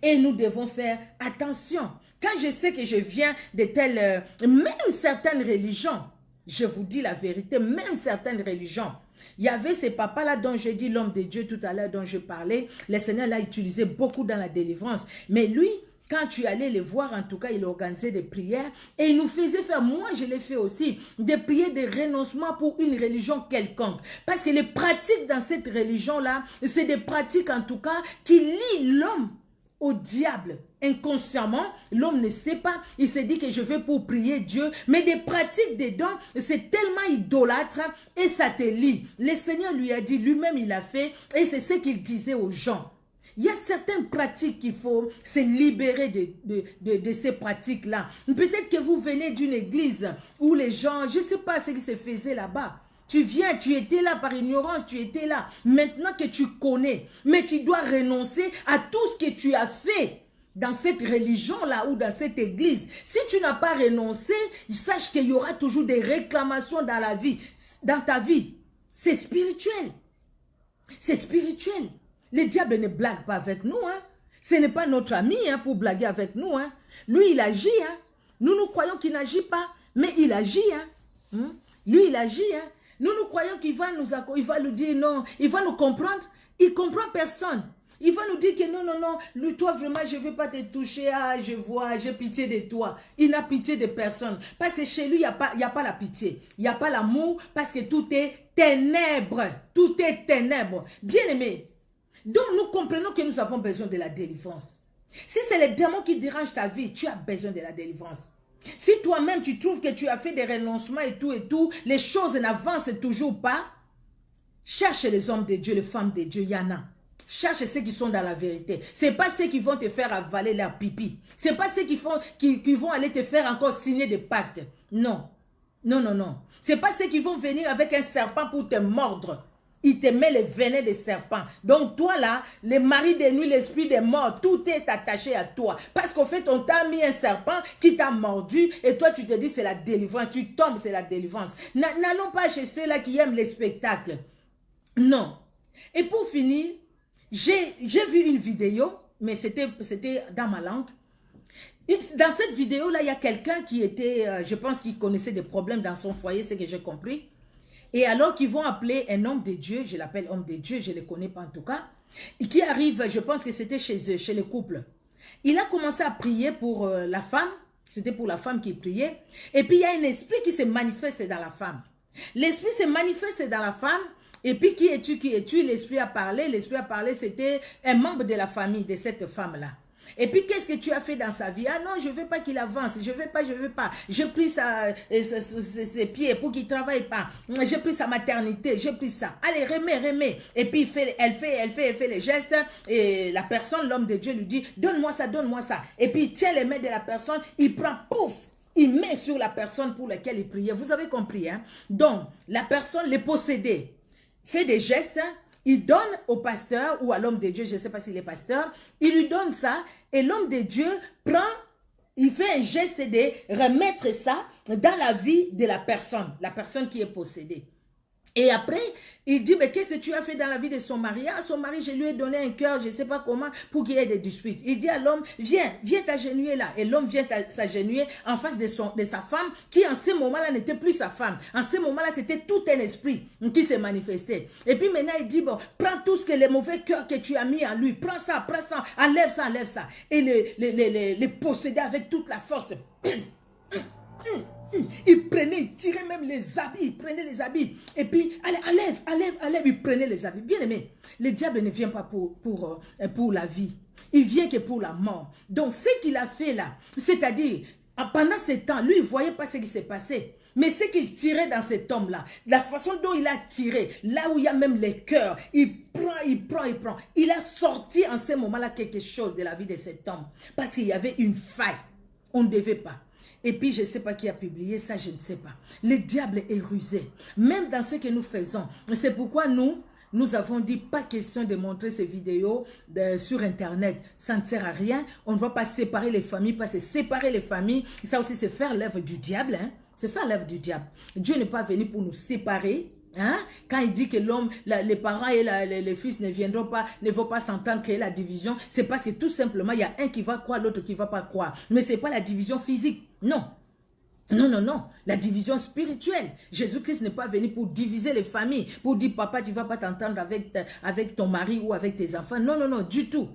Et nous devons faire attention. Quand je sais que je viens de telles, même certaines religions, je vous dis la vérité, même certaines religions, il y avait ces papas-là dont j'ai dit l'homme de Dieu tout à l'heure dont je parlais. Le Seigneur l'a utilisé beaucoup dans la délivrance. Mais lui, quand tu allais le voir, en tout cas, il organisait des prières et il nous faisait faire, moi je l'ai fait aussi, des prières de renoncement pour une religion quelconque. Parce que les pratiques dans cette religion-là, c'est des pratiques en tout cas qui lient l'homme au diable. Inconsciemment, l'homme ne sait pas, il se dit que je vais pour prier Dieu, mais des pratiques dedans, c'est tellement idolâtre et ça te lie. Le Seigneur lui a dit, lui-même il a fait, et c'est ce qu'il disait aux gens. Il y a certaines pratiques qu'il faut se libérer de ces pratiques-là. Peut-être que vous venez d'une église où les gens, je ne sais pas ce qui se faisait là-bas. Tu viens, tu étais là par ignorance, tu étais là. Maintenant que tu connais, mais tu dois renoncer à tout ce que tu as fait dans cette religion-là ou dans cette église. Si tu n'as pas renoncé, sache qu'il y aura toujours des réclamations dans la vie, dans ta vie. C'est spirituel. C'est spirituel. Le diable ne blague pas avec nous. Hein. Ce n'est pas notre ami pour blaguer avec nous. Hein. Lui, il agit. Hein. Nous croyons qu'il n'agit pas, mais il agit. Hein. Lui, il agit. Hein. Nous croyons qu'il va nous dire non, il va nous comprendre. Il ne comprend personne. Il va nous dire que non, non, non, lui, toi vraiment, je ne vais pas te toucher. Ah, je vois, j'ai pitié de toi. Il n'a pitié de personne. Parce que chez lui, il n'y a pas la pitié. Il n'y a pas l'amour parce que tout est ténèbres. Tout est ténèbres. Bien aimé. Donc, nous comprenons que nous avons besoin de la délivrance. Si c'est les démons qui dérangent ta vie, tu as besoin de la délivrance. Si toi-même, tu trouves que tu as fait des renoncements et tout, les choses n'avancent toujours pas, cherche les hommes de Dieu, les femmes de Dieu, il y en a. Cherche ceux qui sont dans la vérité. Ce n'est pas ceux qui vont te faire avaler leur pipi. Ce n'est pas ceux qui vont aller te faire encore signer des pactes. Non. Non, non, non. Ce n'est pas ceux qui vont venir avec un serpent pour te mordre. Il te met le venin des serpents. Donc toi là, le mari des nuits, l'esprit des morts, tout est attaché à toi. Parce qu'au fait, on t'a mis un serpent qui t'a mordu et toi tu te dis c'est la délivrance. Tu tombes, c'est la délivrance. N'allons pas chez ceux-là qui aiment les spectacles. Non. Et pour finir, j'ai vu une vidéo, mais c'était dans ma langue. Dans cette vidéo-là, il y a quelqu'un qui était, je pense qu'il connaissait des problèmes dans son foyer, c'est ce que j'ai compris. Et alors qu'ils vont appeler un homme de Dieu, je l'appelle homme de Dieu, je ne le connais pas en tout cas, et qui arrive, je pense que c'était chez eux, chez le couple. Il a commencé à prier pour la femme, c'était pour la femme qui priait, et puis il y a un esprit qui se manifeste dans la femme. L'esprit se manifeste dans la femme, et puis qui es-tu, l'esprit a parlé, c'était un membre de la famille de cette femme-là. Et puis, qu'est-ce que tu as fait dans sa vie? Ah non, je ne veux pas qu'il avance. Je ne veux pas, je ne veux pas. J'ai pris ses pieds pour qu'il ne travaille pas. J'ai pris sa maternité. J'ai pris ça. Allez, remets. Et puis, elle fait les gestes. Et la personne, l'homme de Dieu, lui dit, donne-moi ça, donne-moi ça. Et puis, il tient les mains de la personne. Il prend, pouf, il met sur la personne pour laquelle il priait. Vous avez compris, hein? Donc, la personne, les possédés, fait des gestes. Il donne au pasteur ou à l'homme de Dieu, je ne sais pas s'il est pasteur, il lui donne ça et l'homme de Dieu prend, il fait un geste de remettre ça dans la vie de la personne qui est possédée. Et après, il dit, mais qu'est-ce que tu as fait dans la vie de son mari? Ah, son mari, je lui ai donné un cœur, je ne sais pas comment, pour qu'il y ait des disputes. Il dit à l'homme, viens t'agenouiller là. Et l'homme vient s'agenouiller en face de sa femme, qui en ce moment-là n'était plus sa femme. En ce moment-là, c'était tout un esprit qui s'est manifesté. Et puis maintenant, il dit, bon, prends tout ce que les mauvais cœurs que tu as mis en lui. Prends ça, enlève ça, enlève ça. Et les posséder avec toute la force. Il prenait, il tirait même les habits, il prenait les habits. Et puis, allez, enlève, il prenait les habits. Bien aimé, le diable ne vient pas pour la vie. Il vient que pour la mort. Donc, ce qu'il a fait là, c'est-à-dire, pendant ce temps, lui, il ne voyait pas ce qui s'est passé. Mais ce qu'il tirait dans cet homme-là, la façon dont il a tiré, là où il y a même les cœurs, il prend. Il a sorti en ce moment-là quelque chose de la vie de cet homme. Parce qu'il y avait une faille. On ne devait pas. Et puis, je ne sais pas qui a publié ça, je ne sais pas. Le diable est rusé. Même dans ce que nous faisons. C'est pourquoi nous avons dit, pas question de montrer ces vidéos sur Internet. Ça ne sert à rien. On ne va pas séparer les familles, parce que séparer les familles, ça aussi, c'est faire l'œuvre du diable. Hein? C'est faire l'œuvre du diable. Dieu n'est pas venu pour nous séparer. Hein? Quand il dit que l'homme, les parents et les fils ne vont pas s'entendre, créer la division, c'est parce que tout simplement, il y a un qui va croire, l'autre qui ne va pas croire. Mais ce n'est pas la division physique. Non. Non. La division spirituelle. Jésus-Christ n'est pas venu pour diviser les familles, pour dire, papa, tu ne vas pas t'entendre avec ton mari ou avec tes enfants. Non, du tout.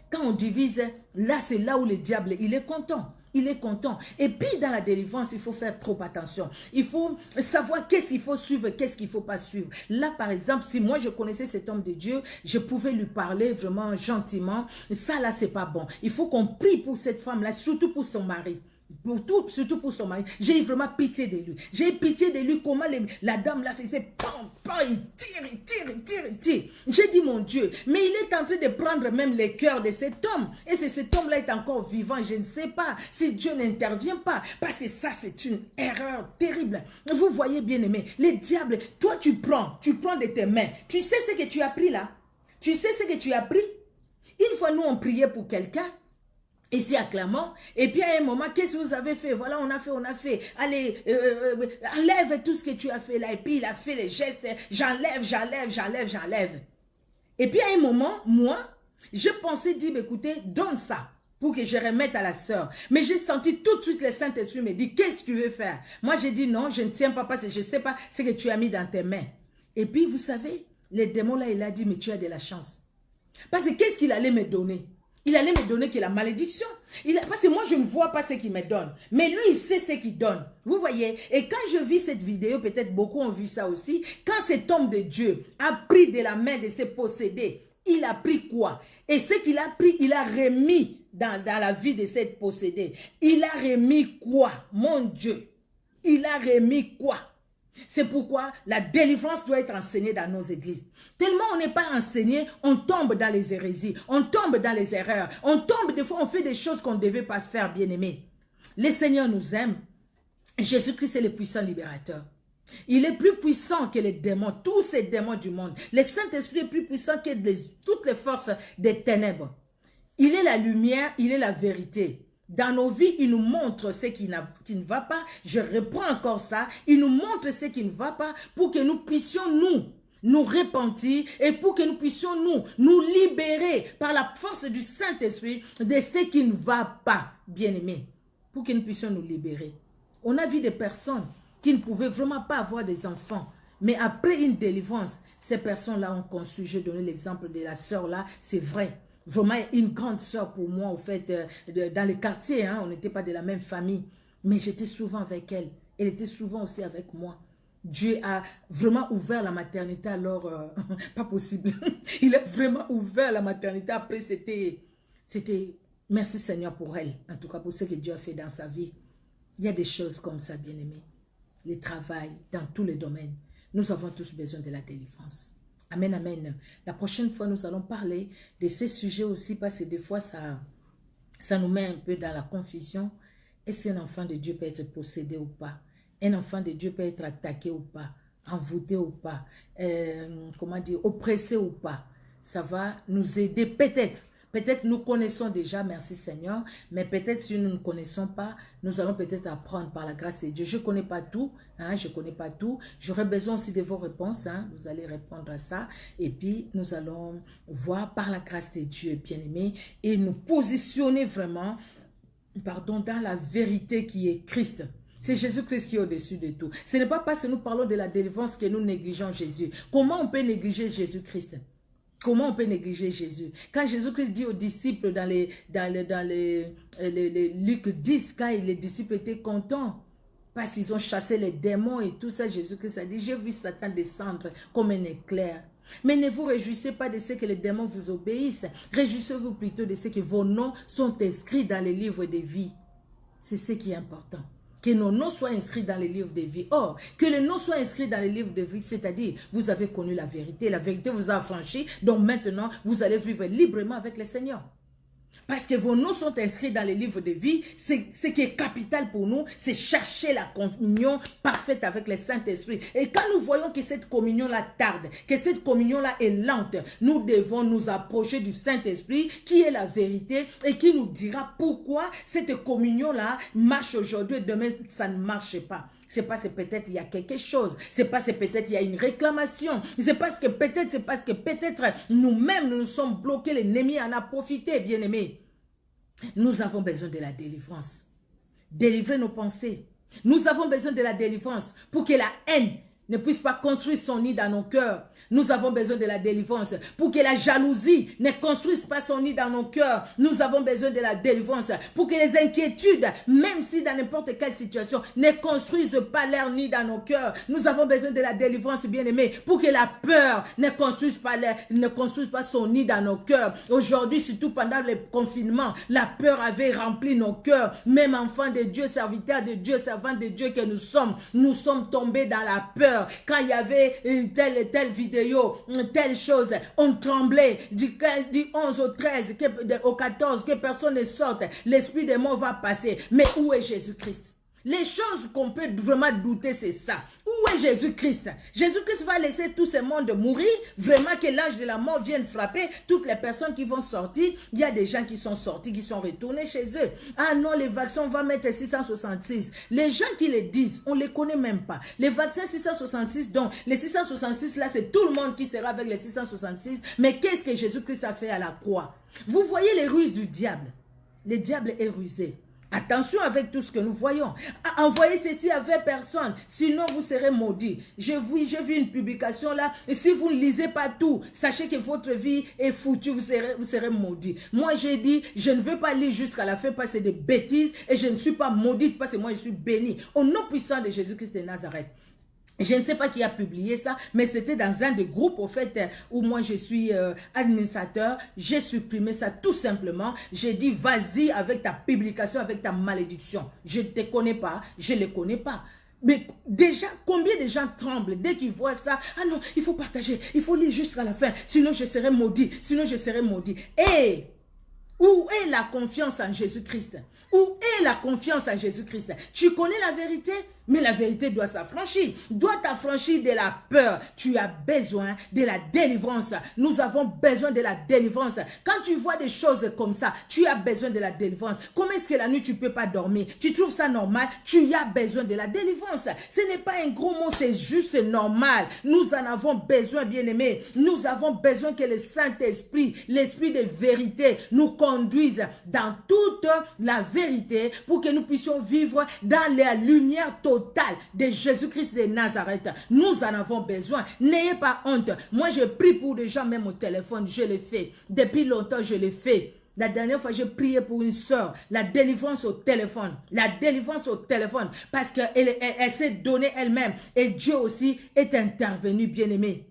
Quand on divise, là, c'est là où le diable, il est content. Il est content. Et puis, dans la délivrance, il faut faire trop attention. Il faut savoir qu'est-ce qu'il faut suivre, qu'est-ce qu'il ne faut pas suivre. Là, par exemple, si moi, je connaissais cet homme de Dieu, je pouvais lui parler vraiment gentiment. Ça, là, c'est pas bon. Il faut qu'on prie pour cette femme-là, surtout pour son mari. Surtout pour son mari. J'ai eu vraiment pitié de lui. J'ai eu pitié de lui, comment la dame la faisait, il tire. J'ai dit, mon Dieu, mais il est en train de prendre même les cœurs de cet homme. Et si cet homme-là est encore vivant, je ne sais pas si Dieu n'intervient pas. Parce que ça, c'est une erreur terrible. Vous voyez, bien aimé, les diables, toi, tu prends de tes mains. Tu sais ce que tu as pris là? Tu sais ce que tu as pris? Une fois, nous, on priait pour quelqu'un. Ici à Clermont, et puis à un moment, qu'est-ce que vous avez fait? Voilà, on a fait. Allez, enlève tout ce que tu as fait là. Et puis il a fait les gestes, j'enlève. Et puis à un moment, moi, je pensais dire, écoutez, donne ça pour que je remette à la sœur. Mais j'ai senti tout de suite le Saint-Esprit me dit, qu'est-ce que tu veux faire? Moi, j'ai dit non, je ne tiens pas parce que je ne sais pas ce que tu as mis dans tes mains. Et puis, vous savez, le démon là, il a dit, mais tu as de la chance. Parce que qu'est-ce qu'il allait me donner? Il allait me donner que la malédiction. Parce que moi, je ne vois pas ce qu'il me donne. Mais lui, il sait ce qu'il donne. Vous voyez? Et quand je vis cette vidéo, peut-être beaucoup ont vu ça aussi, quand cet homme de Dieu a pris de la main de ses possédés, il a pris quoi? Et ce qu'il a pris, il a remis dans la vie de cette possédée. Il a remis quoi? Mon Dieu! Il a remis quoi? C'est pourquoi la délivrance doit être enseignée dans nos églises. Tellement on n'est pas enseigné, on tombe dans les hérésies, on tombe dans les erreurs, on tombe, des fois on fait des choses qu'on ne devait pas faire, bien-aimés. Le Seigneur nous aime. Jésus-Christ est le puissant libérateur. Il est plus puissant que les démons, tous ces démons du monde. Le Saint-Esprit est plus puissant que toutes les forces des ténèbres. Il est la lumière, il est la vérité. Dans nos vies, il nous montre ce qui ne va pas. Je reprends encore ça. Il nous montre ce qui ne va pas pour que nous puissions nous repentir et pour que nous puissions nous libérer par la force du Saint-Esprit de ce qui ne va pas, bien-aimés. Pour que nous puissions nous libérer. On a vu des personnes qui ne pouvaient vraiment pas avoir des enfants. Mais après une délivrance, ces personnes-là ont conçu. Je donnais l'exemple de la sœur là, c'est vrai. Vraiment une grande sœur pour moi, au fait, dans le quartier, hein, on n'était pas de la même famille, mais j'étais souvent avec elle. Elle était souvent aussi avec moi. Dieu a vraiment ouvert la maternité, alors, pas possible. Il a vraiment ouvert la maternité, après c'était, merci Seigneur pour elle, en tout cas pour ce que Dieu a fait dans sa vie. Il y a des choses comme ça, bien-aimés. Le travail, dans tous les domaines, nous avons tous besoin de la délivrance. Amen, amen. La prochaine fois, nous allons parler de ces sujets aussi parce que des fois, ça nous met un peu dans la confusion. Est-ce qu'un enfant de Dieu peut être possédé ou pas? Un enfant de Dieu peut être attaqué ou pas? Envoûté ou pas? Comment dire? Oppressé ou pas? Ça va nous aider peut-être. Peut-être nous connaissons déjà, merci Seigneur, mais peut-être si nous ne connaissons pas, nous allons peut-être apprendre par la grâce de Dieu. Je ne connais pas tout, hein, je ne connais pas tout. J'aurai besoin aussi de vos réponses, hein, vous allez répondre à ça. Et puis, nous allons voir par la grâce de Dieu, bien-aimés, et nous positionner vraiment, pardon, dans la vérité qui est Christ. C'est Jésus-Christ qui est au-dessus de tout. Ce n'est pas parce que nous parlons de la délivrance que nous négligeons Jésus. Comment on peut négliger Jésus-Christ? Comment on peut négliger Jésus? Quand Jésus-Christ dit aux disciples dans les Luc 10, quand les disciples étaient contents, parce qu'ils ont chassé les démons et tout ça, Jésus-Christ a dit, j'ai vu Satan descendre comme un éclair. Mais ne vous réjouissez pas de ce que les démons vous obéissent. Réjouissez-vous plutôt de ce que vos noms sont inscrits dans les livres de vie. C'est ce qui est important. Que nos noms soient inscrits dans les livres de vie. Or, que les noms soient inscrits dans les livres de vie, c'est-à-dire, vous avez connu la vérité vous a affranchi, donc maintenant, vous allez vivre librement avec le Seigneur. Parce que vos noms sont inscrits dans les livres de vie, ce qui est capital pour nous, c'est chercher la communion parfaite avec le Saint-Esprit. Et quand nous voyons que cette communion-là tarde, que cette communion-là est lente, nous devons nous approcher du Saint-Esprit qui est la vérité et qui nous dira pourquoi cette communion-là marche aujourd'hui et demain ça ne marche pas. C'est parce que peut-être il y a quelque chose. C'est parce que peut-être il y a une réclamation. C'est parce que peut-être nous-mêmes nous sommes bloqués. L'ennemi en a profité, bien-aimés. Nous avons besoin de la délivrance. Délivrer nos pensées. Nous avons besoin de la délivrance pour que la haine ne puisse pas construire son nid dans nos cœurs. Nous avons besoin de la délivrance pour que la jalousie ne construise pas son nid dans nos cœurs. Nous avons besoin de la délivrance pour que les inquiétudes, même si dans n'importe quelle situation, ne construisent pas leur nid dans nos cœurs. Nous avons besoin de la délivrance, bien-aimés, pour que la peur ne construise pas son nid dans nos cœurs. Aujourd'hui, surtout pendant le confinement, la peur avait rempli nos cœurs. Même enfants de Dieu, serviteurs de Dieu, servants de Dieu que nous sommes tombés dans la peur. Quand il y avait telle vidéo, telle chose, on tremblait du 11 au 13, au 14, que personne ne sorte, l'esprit des morts va passer. Mais où est Jésus-Christ? Les choses qu'on peut vraiment douter, c'est ça. Où est Jésus-Christ? Jésus-Christ va laisser tout ce monde mourir, vraiment que l'âge de la mort vienne frapper toutes les personnes qui vont sortir. Il y a des gens qui sont sortis, qui sont retournés chez eux. Ah non, les vaccins, on va mettre 666. Les gens qui les disent, on ne les connaît même pas. Les vaccins 666, donc les 666 là, c'est tout le monde qui sera avec les 666. Mais qu'est-ce que Jésus-Christ a fait à la croix? Vous voyez les ruses du diable. Le diable est rusé. Attention avec tout ce que nous voyons. Envoyez ceci avec personne, sinon vous serez maudits. J'ai vu une publication là, et si vous ne lisez pas tout, sachez que votre vie est foutue, vous serez maudits. Moi j'ai dit, je ne veux pas lire jusqu'à la fin parce que c'est des bêtises, et je ne suis pas maudite parce que moi je suis bénie. Au nom puissant de Jésus-Christ de Nazareth. Je ne sais pas qui a publié ça, mais c'était dans un des groupes, au fait, où moi je suis administrateur. J'ai supprimé ça tout simplement. J'ai dit, vas-y avec ta publication, avec ta malédiction. Je ne te connais pas, je ne les connais pas. Mais déjà, combien de gens tremblent dès qu'ils voient ça? Ah non, il faut partager, il faut lire jusqu'à la fin, sinon je serai maudit, sinon je serai maudit. Et où est la confiance en Jésus-Christ? Où est la confiance en Jésus-Christ? Tu connais la vérité? Mais la vérité doit s'affranchir, doit t'affranchir de la peur. Tu as besoin de la délivrance. Nous avons besoin de la délivrance. Quand tu vois des choses comme ça, tu as besoin de la délivrance. Comment est-ce que la nuit tu ne peux pas dormir? Tu trouves ça normal? Tu as besoin de la délivrance. Ce n'est pas un gros mot, c'est juste normal. Nous en avons besoin, bien-aimés. Nous avons besoin que le Saint-Esprit, l'Esprit de vérité, nous conduise dans toute la vérité pour que nous puissions vivre dans la lumière totale de Jésus-Christ de Nazareth. Nous en avons besoin. N'ayez pas honte. Moi, je prie pour des gens, même au téléphone. Je l'ai fait. Depuis longtemps, je l'ai fait. La dernière fois, j'ai prié pour une soeur. La délivrance au téléphone. La délivrance au téléphone. Parce qu'elle s'est donnée elle-même. Et Dieu aussi est intervenu, bien-aimé.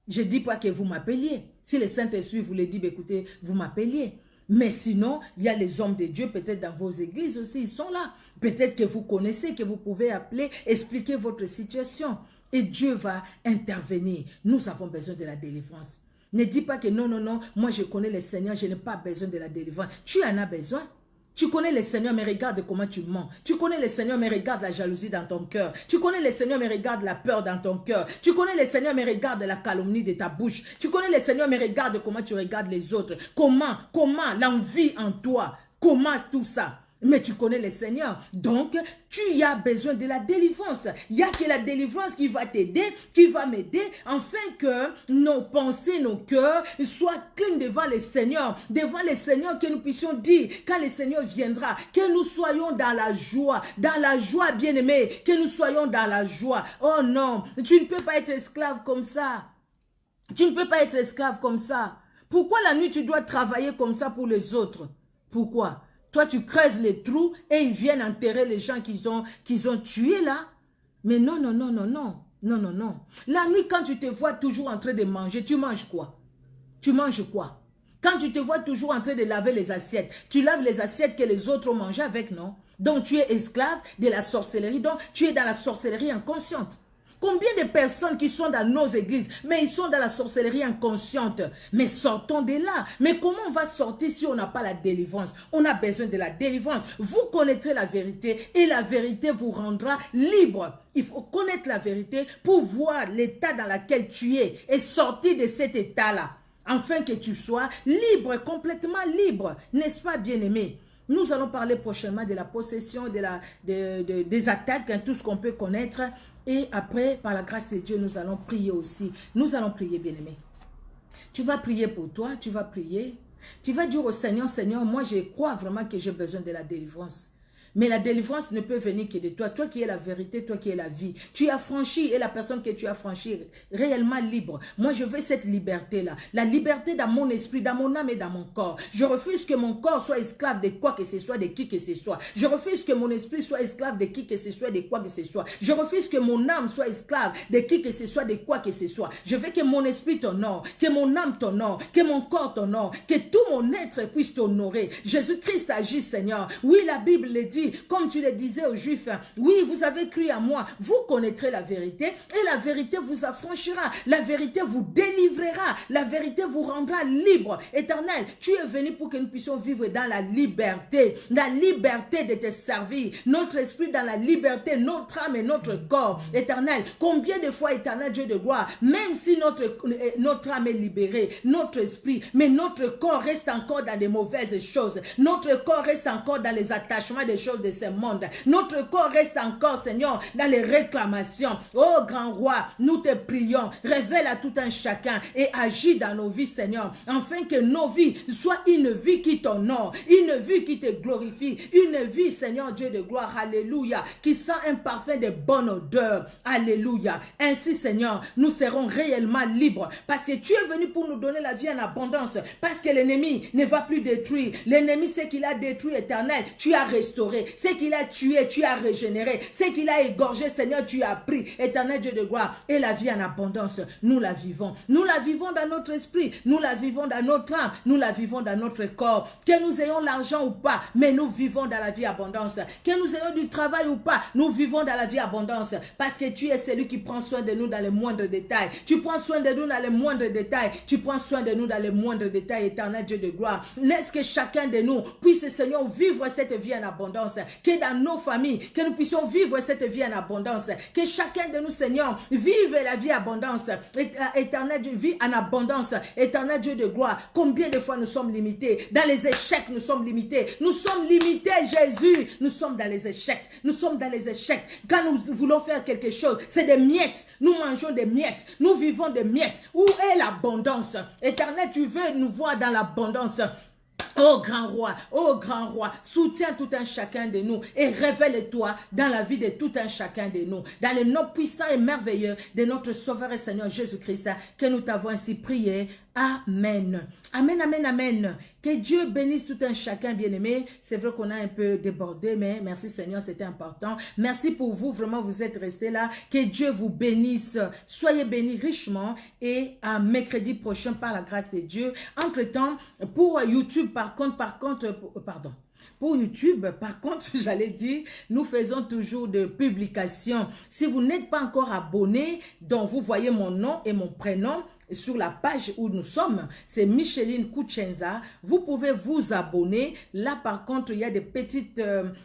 Je ne dis pas que vous m'appeliez. Si le Saint-Esprit vous le dit, écoutez, vous m'appeliez. Mais sinon, il y a les hommes de Dieu, peut-être dans vos églises aussi, ils sont là. Peut-être que vous connaissez, que vous pouvez appeler, expliquer votre situation. Et Dieu va intervenir. Nous avons besoin de la délivrance. Ne dis pas que non, moi je connais le Seigneur, je n'ai pas besoin de la délivrance. Tu en as besoin. Tu connais le Seigneur, mais regarde comment tu mens. Tu connais le Seigneur, mais regarde la jalousie dans ton cœur. Tu connais le Seigneur, mais regarde la peur dans ton cœur. Tu connais le Seigneur, mais regarde la calomnie de ta bouche. Tu connais le Seigneur, mais regarde comment tu regardes les autres. Comment l'envie en toi. Comment tout ça? Mais tu connais le Seigneur. Donc, tu as besoin de la délivrance. Il n'y a que la délivrance qui va t'aider, qui va m'aider, afin que nos pensées, nos cœurs soient clean devant le Seigneur. Devant le Seigneur, que nous puissions dire, quand le Seigneur viendra, que nous soyons dans la joie bien-aimé, que nous soyons dans la joie. Oh non, tu ne peux pas être esclave comme ça. Tu ne peux pas être esclave comme ça. Pourquoi la nuit tu dois travailler comme ça pour les autres? Pourquoi? Toi, tu creuses les trous et ils viennent enterrer les gens qu'ils ont tués là. Mais non, non, non, non, non. Non, non, non. La nuit, quand tu te vois toujours en train de manger, tu manges quoi? Tu manges quoi? Quand tu te vois toujours en train de laver les assiettes, tu laves les assiettes que les autres ont mangé avec, non? Donc, tu es esclave de la sorcellerie. Donc, tu es dans la sorcellerie inconsciente. Combien de personnes qui sont dans nos églises, mais ils sont dans la sorcellerie inconsciente. Mais sortons de là. Mais comment on va sortir si on n'a pas la délivrance? On a besoin de la délivrance. Vous connaîtrez la vérité et la vérité vous rendra libre. Il faut connaître la vérité pour voir l'état dans lequel tu es et sortir de cet état-là. Afin que tu sois libre, complètement libre. N'est-ce pas, bien-aimé? Nous allons parler prochainement de la possession, des attaques, hein, tout ce qu'on peut connaître. Et après, par la grâce de Dieu, nous allons prier aussi. Nous allons prier, bien-aimé. Tu vas prier pour toi, tu vas prier. Tu vas dire au Seigneur, Seigneur, moi je crois vraiment que j'ai besoin de la délivrance. Mais la délivrance ne peut venir que de toi. Toi qui es la vérité, toi qui es la vie. Tu as franchi et la personne que tu as franchi est réellement libre. Moi, je veux cette liberté-là. La liberté dans mon esprit, dans mon âme et dans mon corps. Je refuse que mon corps soit esclave de quoi que ce soit, de qui que ce soit. Je refuse que mon esprit soit esclave de qui que ce soit, de quoi que ce soit. Je refuse que mon âme soit esclave de qui que ce soit, de quoi que ce soit. Je veux que mon esprit t'honore, que mon âme t'honore, que mon corps t'honore, que tout mon être puisse t'honorer. Jésus-Christ agit, Seigneur. Oui, la Bible le dit. Comme tu le disais aux Juifs, oui, vous avez cru à moi, vous connaîtrez la vérité et la vérité vous affranchira, la vérité vous délivrera, la vérité vous rendra libre. Éternel, tu es venu pour que nous puissions vivre dans la liberté de te servir, notre esprit dans la liberté, notre âme et notre corps. Éternel, combien de fois, éternel Dieu de gloire, même si notre âme est libérée, notre esprit, mais notre corps reste encore dans des mauvaises choses, notre corps reste encore dans les attachements des choses de ce monde. Notre corps reste encore, Seigneur, dans les réclamations. Oh, grand roi, nous te prions. Révèle à tout un chacun et agis dans nos vies, Seigneur, afin que nos vies soient une vie qui t'honore, une vie qui te glorifie, une vie, Seigneur Dieu de gloire, alléluia, qui sent un parfum de bonne odeur, alléluia. Ainsi, Seigneur, nous serons réellement libres, parce que tu es venu pour nous donner la vie en abondance, parce que l'ennemi ne va plus détruire. L'ennemi, c'est qu'il a détruit, éternel, tu as restauré. Ce qu'il a tué, tu as régénéré. Ce qu'il a égorgé, Seigneur, tu as pris. Éternel Dieu de gloire. Et la vie en abondance, nous la vivons. Nous la vivons dans notre esprit. Nous la vivons dans notre âme. Nous la vivons dans notre corps. Que nous ayons l'argent ou pas, mais nous vivons dans la vie abondance. Que nous ayons du travail ou pas, nous vivons dans la vie abondance. Parce que tu es celui qui prend soin de nous dans les moindres détails. Tu prends soin de nous dans les moindres détails. Tu prends soin de nous dans les moindres détails, éternel Dieu de gloire. Laisse que chacun de nous puisse, Seigneur, vivre cette vie en abondance. Que dans nos familles, que nous puissions vivre cette vie en abondance. Que chacun de nous, Seigneur, vive la vie abondance. Éternel Dieu, vie en abondance. Éternel Dieu de gloire. Combien de fois nous sommes limités? Dans les échecs, nous sommes limités. Nous sommes limités, Jésus. Nous sommes dans les échecs. Nous sommes dans les échecs. Quand nous voulons faire quelque chose, c'est des miettes. Nous mangeons des miettes. Nous vivons des miettes. Où est l'abondance? Éternel, tu veux nous voir dans l'abondance. Oh grand roi, soutiens tout un chacun de nous et révèle-toi dans la vie de tout un chacun de nous, dans le nom puissant et merveilleux de notre Sauveur et Seigneur Jésus-Christ, que nous t'avons ainsi prié. Amen. Amen, amen, amen. Que Dieu bénisse tout un chacun, bien-aimé. C'est vrai qu'on a un peu débordé, mais merci Seigneur, c'était important. Merci pour vous, vraiment, vous êtes restés là. Que Dieu vous bénisse. Soyez bénis richement et à mercredi prochain, par la grâce de Dieu. Entre-temps, pour YouTube, pour YouTube, par contre, j'allais dire, nous faisons toujours de publications. Si vous n'êtes pas encore abonné, donc vous voyez mon nom et mon prénom, sur la page où nous sommes, c'est Micheline Kuchenza. Vous pouvez vous abonner. Là, par contre, il y a des petites,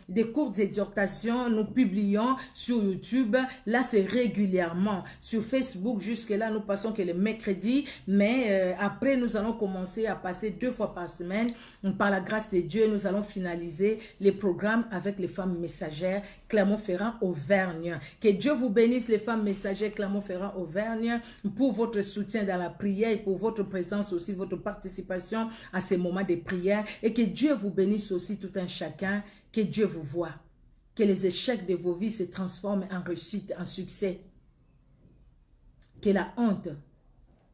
des courtes exhortations. Nous publions sur YouTube. Là, c'est régulièrement. Sur Facebook, jusque-là, nous passons que le mercredi. Mais après, nous allons commencer à passer 2 fois par semaine. Par la grâce de Dieu, nous allons finaliser les programmes avec les femmes messagères Clermont-Ferrand, Auvergne. Que Dieu vous bénisse, les femmes messagères Clermont-Ferrand, Auvergne, pour votre soutien dans la prière et pour votre présence aussi, votre participation à ces moments de prière. Et que Dieu vous bénisse aussi tout un chacun. Que Dieu vous voie. Que les échecs de vos vies se transforment en réussite, en succès. Que la honte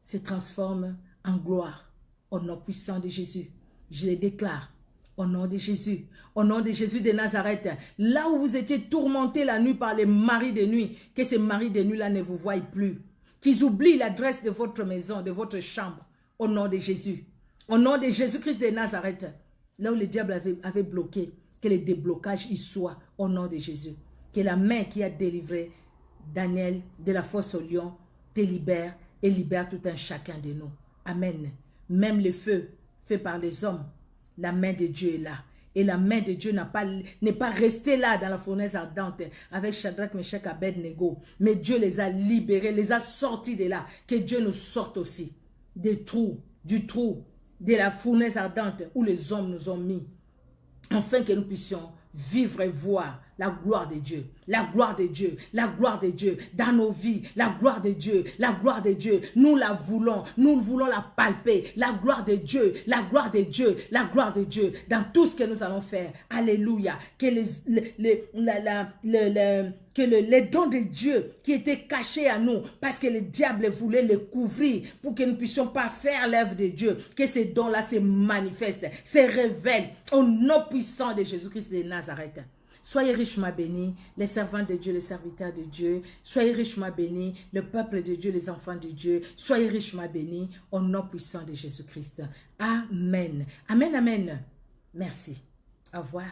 se transforme en gloire. Au nom puissant de Jésus, je le déclare. Au nom de Jésus de Nazareth, là où vous étiez tourmentés la nuit par les maris de nuit, que ces maris de nuit-là ne vous voient plus. Qu'ils oublient l'adresse de votre maison, de votre chambre. Au nom de Jésus. Au nom de Jésus-Christ de Nazareth, là où le diable avait bloqué, que le déblocage y soit. Au nom de Jésus. Que la main qui a délivré Daniel de la fosse au lion te libère et libère tout un chacun de nous. Amen. Même le feu fait par les hommes, la main de Dieu est là. Et la main de Dieu n'est pas restée là dans la fournaise ardente avec Shadrach, Meshach, Abednego. Mais Dieu les a libérés, les a sortis de là. Que Dieu nous sorte aussi du trou, de la fournaise ardente où les hommes nous ont mis. Afin que nous puissions vivre et voir la gloire de Dieu, la gloire de Dieu, la gloire de Dieu dans nos vies, la gloire de Dieu, la gloire de Dieu. Nous la voulons, nous voulons la palper, la gloire de Dieu, la gloire de Dieu, la gloire de Dieu dans tout ce que nous allons faire. Alléluia. Que les dons de Dieu qui étaient cachés à nous parce que le diable voulait les couvrir pour que nous ne puissions pas faire l'œuvre de Dieu, que ces dons-là se manifestent, se révèlent au nom puissant de Jésus-Christ de Nazareth. Soyez richement bénis, les servants de Dieu, les serviteurs de Dieu. Soyez richement bénis, le peuple de Dieu, les enfants de Dieu. Soyez richement bénis au nom puissant de Jésus-Christ. Amen. Amen, amen. Merci. Au revoir.